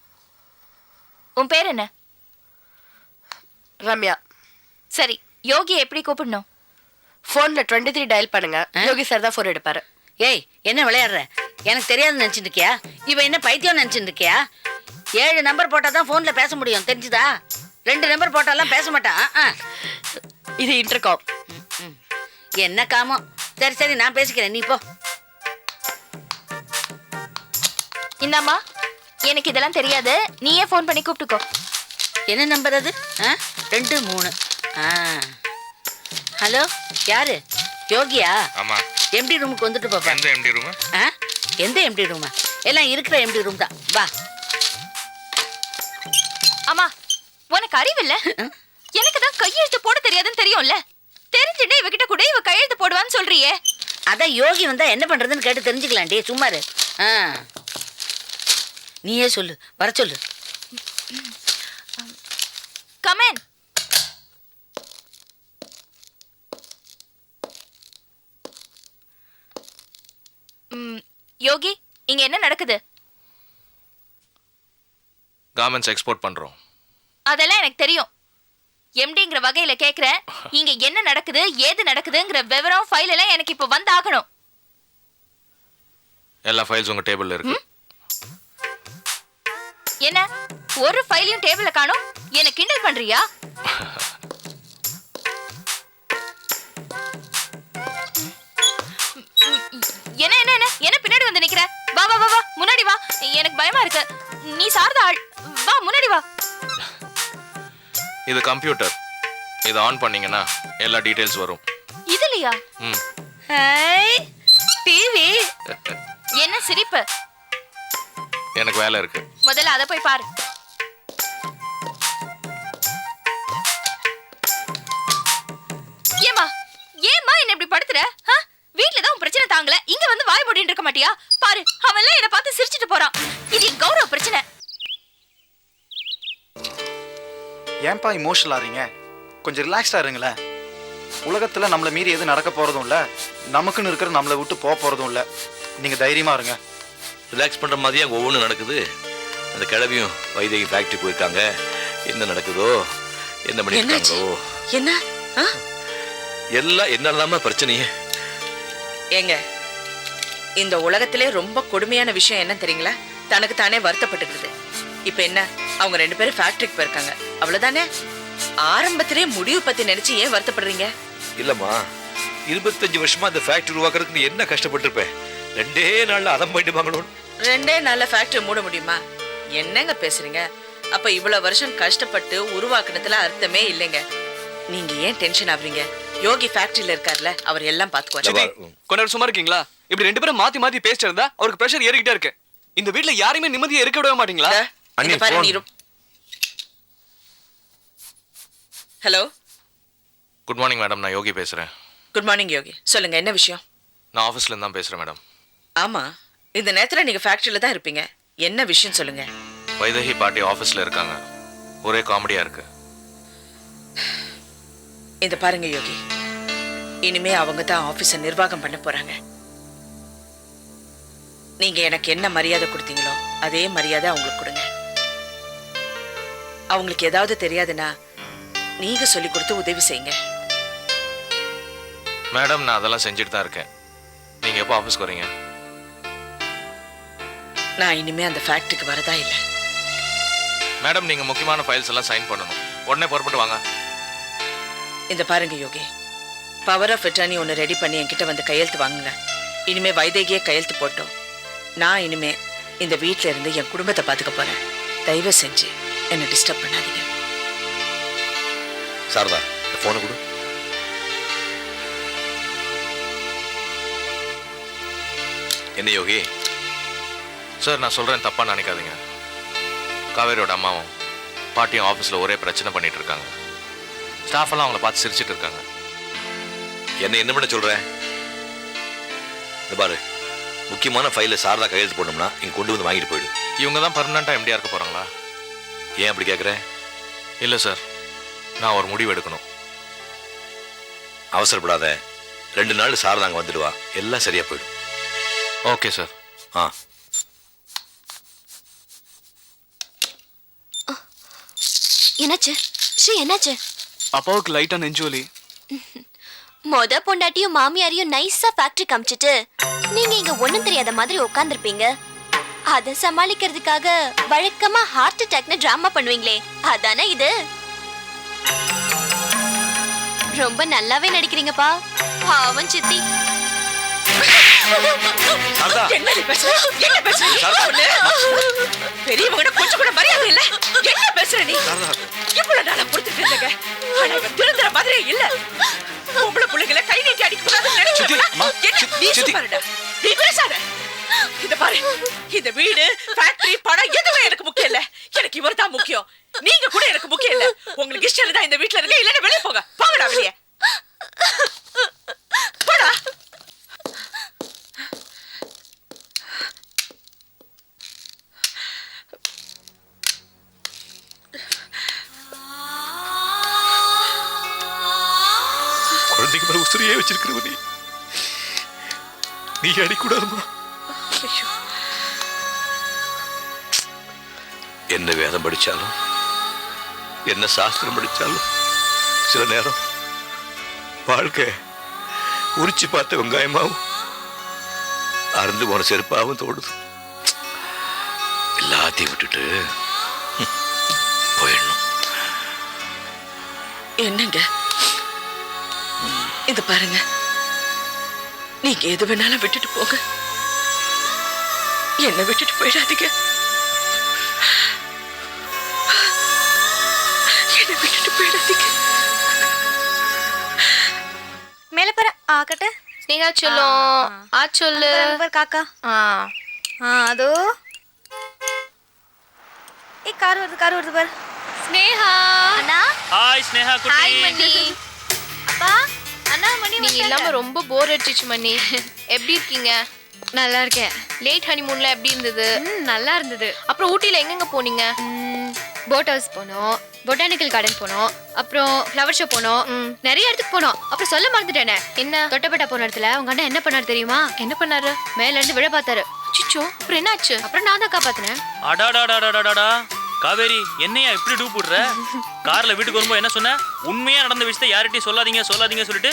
உன் பேர் என்ன? ரம்யா. சரி, யோகி எப்படி கூப்பிடணும்? ஃபோனில் 23 டயல் பண்ணுங்க, யோகி சார் தான் ஃபோன் எடுப்பாரு. ஏய், என்ன விளையாடுற? எனக்கு தெரியாதுன்னு நினச்சிட்டு இருக்கியா? இவன் என்ன பைத்தியம் நினச்சிட்டு இருக்கியா? 7 நம்பர் போட்டால் தான் ஃபோனில் பேச முடியும், தெரிஞ்சுதா? 2 நம்பர் போட்டாலாம் பேச மாட்டான். இது இன்டர்காம். என்ன காமம்? சரி சரி, நான் பேசிக்கிறேன், நீ போ. இந்தாம்மா, எனக்கு இதெல்லாம் தெரியாது, நீயே ஃபோன் பண்ணி கூப்பிட்டுக்கோ. என்ன நம்பர் அது? 2 3. ஹலோ, யாரு? யோகியா? ஆமா. எம்டி ரூமுக்கு வந்துட்டு பாப்பா. எந்த எம்டி ரூம்? எந்த எம்டி ரூமா? எல்லாம் இருக்கிற எம்டி ரூம் தான், வா. அம்மா, உனக்கு அறிவில்ல? எனக்கு தான் கையெழுத்து போட தெரியாதுன்னு தெரியும்ல. தெரிஞ்சுட்டு இவகிட்ட கூட இவ கையெழுத்து போடுவான்னு சொல்றியே. அதான் யோகி வந்தா என்ன பண்றதுன்னு கேட்டு தெரிஞ்சுக்கலாம்டி, சும்மா இரு. நீயே சொல்லு, வர சொல்லு. கமென். யோகி, இங்க என்ன நடக்குது? கார்மெண்ட்ஸ் எக்ஸ்போர்ட் பண்றோம். அதெல்லாம் எனக்கு தெரியும். எம்டிங்கிற வகையில கேக்குறேன், இங்க என்ன நடக்குது ஏது நடக்குதுங்கிற விவரம் ஃபைல் எல்லாம் எனக்கு இப்ப வந்தாகணும். எல்லா ஃபைல்ஸ் உங்க டேபிள்ல இருக்கு. என்ன ஒரு ஃபைலையும் டேபிள்ல காணோம்? என்ன கிண்டல் பண்றியா? என்ன என்ன என்ன என்ன பின்னாடி வந்து நிக்கிற? வா வா வா வா, முன்னாடி வா. எனக்கு பயமா இருக்கு. நீ சாரதா ஆள், வா முன்னாடி வா. இது கம்ப்யூட்டர். இதை ஆன் பண்ணீங்கன்னா எல்லா டீடைல்ஸ் வரும். இதுலயா? Hi, TV. என்ன சிரிப்பு? எனக்கு வேலை இருக்கு. முதல்ல அத போய் பாரு. ஏமா ஏமா மாட்டியா? பாரு, அவன் எல்லாம் என்ன பார்த்து சிரிச்சிட்டு போறான். இது என் கௌரவ பிரச்சனை. ஏன்பா இமோஷனல் ஆறீங்க? கொஞ்சம் ரிலாக்ஸ்டா இருங்களேன். உலகத்துல நம்மளை மீறி எதுவும் நடக்க போறதும் இல்ல, நமக்குன்னு இருக்கிற நம்மளை விட்டு போக போறதும் இல்ல. நீங்க தைரியமா இருங்க. ரிலாக்ஸ் பண்ற மாதிரியே அங்கே ஒவ்வொன்றும் நடக்குது. அந்த கிழவியும் வைதேகி ஃபேக்டரி போயிருக்காங்க. என்ன நடக்குதோ, என்ன பண்ணிருக்காங்களோ, என்ன எல்லாம் என்னாலதாம பிரச்சனையே. ஏங்க, இந்த உலகத்திலே ரொம்ப கொடுமையான விஷயம் என்ன தெரியுங்களா? தனக்கு தானே வருத்தப்பட்டுக்கிறது. இப்ப என்ன, அவங்க 2 பேரும் ஃபேக்டரிக்கு போயிருக்காங்க, அவ்வளவுதானே. ஆரம்பத்திலே முடிவு பத்தி நினைச்சு ஏன் வருத்தப்படுறீங்க? இல்லம்மா, 25 வருஷமா அந்த ஃபேக்டரி உருவாக்குறதுக்கு நீ என்ன கஷ்டப்பட்டிருப்பேன். 2 நாள்ல அதம் போயிட்டு வாங்கணும். 2 நாள்ல ஃபேக்டரி மூட முடியுமா? என்னங்க பேசுறீங்க? அப்ப இவ்வளவு வருஷம் கஷ்டப்பட்டு உருவாக்குனதுல அர்த்தமே இல்லைங்க. நீங்க ஏன் டென்ஷன் ஆவறீங்க? யோகி ஃபேக்டரியில இருக்கார்ல, அவர் எல்லாம் பாத்துக்குவாரு. கொஞ்ச நேரம் சும்மா இருக்கீங்களா? இப்படி 2 பேரும் மாத்தி மாத்தி பேசிட்டு இருந்தா அவருக்கு பிரஷர் ஏறிக்கிட்டே இருக்கு. இந்த வீட்ல யாரையுமே நிம்மதியா இருக்க விடவே மாட்டீங்களா? ஹலோ, குட் மார்னிங் மேடம், நான் யோகி பேசுறேன். குட் மார்னிங் யோகி, சொல்லுங்க, என்ன விஷயம்? நான் ஆஃபீஸ்ல இருந்து தான் பேசுறேன் மேடம். ஆமா, இந்த நேரத்துல நீங்க ஃபேக்டரியில தான் இருப்பீங்க. என்ன விஷயம் சொல்லுங்க. வைதேகி பாட்டி ஆஃபீஸ்ல இருக்காங்க. ஒரே காமெடியா இருக்கு. இந்த பாருங்க யோகி, இனிமே அவங்க தான் ஆபீஸை நிர்வாகம் பண்ண போறாங்க. நீங்க எனக்கு என்ன மரியாதை கொடுத்தீங்களோ அதே மரியாதை அவங்களுக்கு கொடுங்க. அவங்களுக்கு ஏதாவது தெரியாதுன்னா நீங்க சொல்லி கொடுத்து உதவி செய்யுங்க. மேடம், நான் அதெல்லாம் செஞ்சுட்டு தான் இருக்கேன். நீங்க எப்போ ஆஃபீஸ்க்கு வரீங்க? நான் இனிமே அந்த ஃபேக்டரிக்கு வரதா இல்லை. மேடம், நீங்க முக்கியமான ஃபைல்ஸ் எல்லாம் சைன் பண்ணணும். உடனே புறப்பட்டு வாங்க. இந்த பாருங்க யோகி, பவர் ஆஃப் அட்டர்னி ஒன்று ரெடி பண்ணி என்கிட்ட வந்து கையெழுத்து வாங்குங்க. இனிமே வைதேகியே கையெழுத்து போட்டோம். நான் இனிமே இந்த வீட்டில இருந்து என் குடும்பத்தை பார்த்துக்க போறேன். தயவு செஞ்சு என்னை டிஸ்டர்ப் பண்ணாதீங்க. சாரதா, இந்த போனை கொடு. என்ன யோகி? சார், நான் சொல்றேன், தப்பா நினைக்காதீங்க. காவேரியோட அம்மாவும் பாட்டியும் ஆஃபீஸில் ஒரே பிரச்சனை பண்ணிட்டு இருக்காங்க. ஸ்டாஃப் எல்லாம் அவங்கள பார்த்து சிரிச்சிட்டு இருக்காங்க. என்ன பண்ண சொல்றேன்? இந்த பாரு, முக்கியமான ஃபைல சாரதா கையெழுத்து போடணும்னா இங்க கொண்டு வந்து வாங்கிட்டு போயிடு. இவங்க தான் பர்மனண்டா எம்டியா இருக்க போறாங்களா? ஏன் அப்படி கேட்குற? இல்லை சார், நான் ஒரு முடிவு எடுக்கணும். அவசரப்படாத. 2 நாள் சாரதா அங்கே வந்துடுவா, எல்லாம் சரியா போயிடும். Okay sir. என்னாச்சு ஸ்ரீ? என்னாச்சு? அப்பாவுக்கு லைட்டா நெஞ்சுவலி. மொத பொண்டாட்டியும் மாமியாரையும் நைஸா ஃபேக்டரி காமிச்சிட்டு நீங்க இங்க ஒண்ணும் தெரியாத மாதிரி உட்கார்ந்துருப்பீங்க. அதை சமாளிக்கிறதுக்காக வழக்கமா ஹார்ட் அட்டாக்னு டிராமா பண்ணுவீங்களே, அதானே இது? ரொம்ப நல்லாவே நடிக்கிறீங்கப்பா. பாவம் சித்தி. பெரியவங்க கொஞ்சம் கூட மரியாதை இல்ல. என்ன பேசுற நீ? இவ்வளவு நாளா பொறுத்துட்டு இருந்தங்க, ஆனா இவன் திருந்துற மாதிரியே இல்ல. பொம்பளை புள்ளைகளை கை நீட்டி அடிக்க கூடாதுன்னு நினைக்கிறேன். நீ பேசாத. இத பாரு, இந்த வீடு, ஃபேக்டரி, பணம் எதுவுமே எனக்கு முக்கியம் இல்ல. எனக்கு இவர் தான் முக்கியம். நீங்க கூட எனக்கு முக்கியம் இல்ல. உங்களுக்கு இஷ்டம் இருந்தா இந்த வீட்டுல இருக்க, இல்லன்னா வெளியே போங்க. போங்கடா வெளியே. போடா. குழந்தைக்கு மேல உசுரையே வச்சிருக்கிறவ நீ அடிக்கூடாதுமா. என்ன வேதம் படிச்சாலும், என்ன சாஸ்திரம் படிச்சாலும், சில நேரம் வாழ்க்கை உரிச்சு பார்த்த வெங்காயமாவும் அறுந்து போன செருப்பாவும் தோடுது. எல்லாத்தையும் விட்டுட்டு போயிடணும். என்னங்க இது பாருங்க, நீங்க எது வேணாலும் விட்டுட்டு போங்க, என்ன விட்டுட்டு போயிடாதீங்க. என்ன விட்டுட்டு போயிடாதீங்க. மேல பாரு ஆகட்ட ஸ்னேகா சொல்லும். ஆ சொல்லு காக்கா. அதோ ஏ கார் வருது பாரு. ஸ்னேகா. அண்ணா. ஹாய் ஸ்னேகா குட்டி. ஹாய் மணி. அப்பா, அண்ணா மணி நீங்க இல்லாம ரொம்ப போர் அடிச்சிச்சு மணி. எப்படி இருக்கீங்க? நல்லா இருக்கேன். லேட் ஹனிமூன்ல எப்படி இருந்தது? நல்லா இருந்தது. அப்புறம் ஊட்டில எங்கெங்க போனீங்க? போட் ஹவுஸ் போனோம், பொட்டானிக்கல் கார்டன் போனோம், அப்புறம் ஃப்ளவர் ஷோ போனோம், நிறைய இடத்துக்கு போனோம். அப்புறம் சொல்ல மறந்துட்டேனே. என்ன? தொட்டபெட்டா போன இடத்துல உங்க அண்ணன் என்ன பண்ணாரு தெரியுமா? என்ன பண்ணாரு? மேல இருந்து விழ பார்த்தாரு. சிச்சோ, அப்புறம் என்னாச்சு? அப்புறம் நான் தான் காப்பாத்தினேன். அடாடாடாடாடாடா காவேரி, என்னையா இப்படி டூ போடுற? கார்ல வீட்டுக்கு வரும்போது என்ன சொன்ன? உண்மையா நடந்த விஷயத்தை யார்கிட்டயும் சொல்லாதீங்க சொல்லிட்டு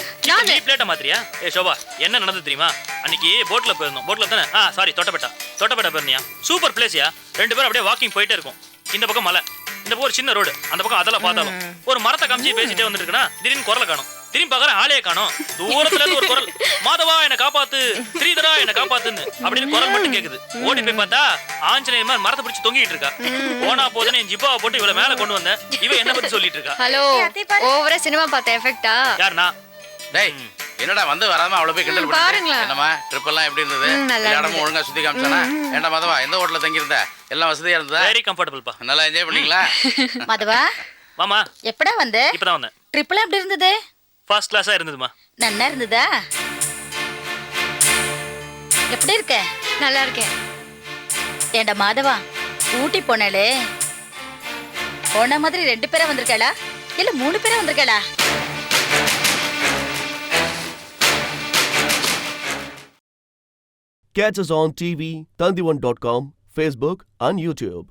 நீ பிளேட்ட மாத்திரியா? ஏ சோபா, என்ன நடந்தது தெரியுமா? அன்னைக்கு போட்ல போயிருந்தோம். போட்ல தானே? சாரி, தொட்டபெட்டா போயிருந்தியா? சூப்பர் பிளேஸ்யா. 2 பேரும் அப்படியே வாக்கிங் போயிட்டே இருக்கும். இந்த பக்கம் மலை, இந்த பக்கம் ஒரு சின்ன ரோடு, அந்த பக்கம் அதெல்லாம் பார்த்தாலும் ஒரு மரத்தை காமிச்சு பேசிட்டே வந்துட்டு இருக்கா. திடீர்னு குரலை காணும். திரும்பி பார்க்கறேன், ஆளே காணும். தூரத்துல இருந்து ஒரு குரல், மாதவா என்ன காப்பாத்து, ஸ்ரீதரா என்ன காப்பாத்துன்னு அப்படின்னு குரல் மட்டும் கேக்குது. ஓடி போய் பார்த்தா ஆஞ்சநேயர் மாதிரி மரத்தை பிடிச்சி தொங்கிட்டு இருக்கா. போனா போதுன்னு என் ஜிப்பாவை போட்டு இவளை மேல கொண்டு வந்தேன். இவ என்ன பத்தி சொல்லிட்டு இருக்கா. ஹலோ, ஓவரா சினிமா பார்த்த எஃபெக்ட்டா? யாருனா? டேய், என்னடா வந்து வராம அவ்வளவு போய் கிண்டல் பாருங்களா. என்னமா ட்ரிப் எல்லாம் எப்படி இருந்தது? நல்லா எல்லா இடமும் ஒழுங்கா சுத்தி காமிச்சானா? ஏண்டா மாதவா, எந்த ஹோட்டல்ல தங்கி இருந்த? எல்லாம் வசதியா இருந்ததா? வெரி கம்ஃபர்டபிள் பா. நல்லா என்ஜாய் பண்ணீங்களா? மதவா, மாமா எப்படா வந்த? இப்பதான் வந்தேன். ட்ரிப்ல எப்படி இருந்தது? ஃபர்ஸ்ட் கிளாஸா இருந்ததுமா. நல்லா இருந்ததா? எப்படி இருக்க? நல்லா இருக்கேன். ஏண்டா மாதவா, ஊட்டி போனாலே போன மாதிரி 2 பேரா வந்திருக்காளா இல்ல 3 பேரா வந்திருக்காளா? Catch us on TV, Tandivan.com, Facebook and YouTube.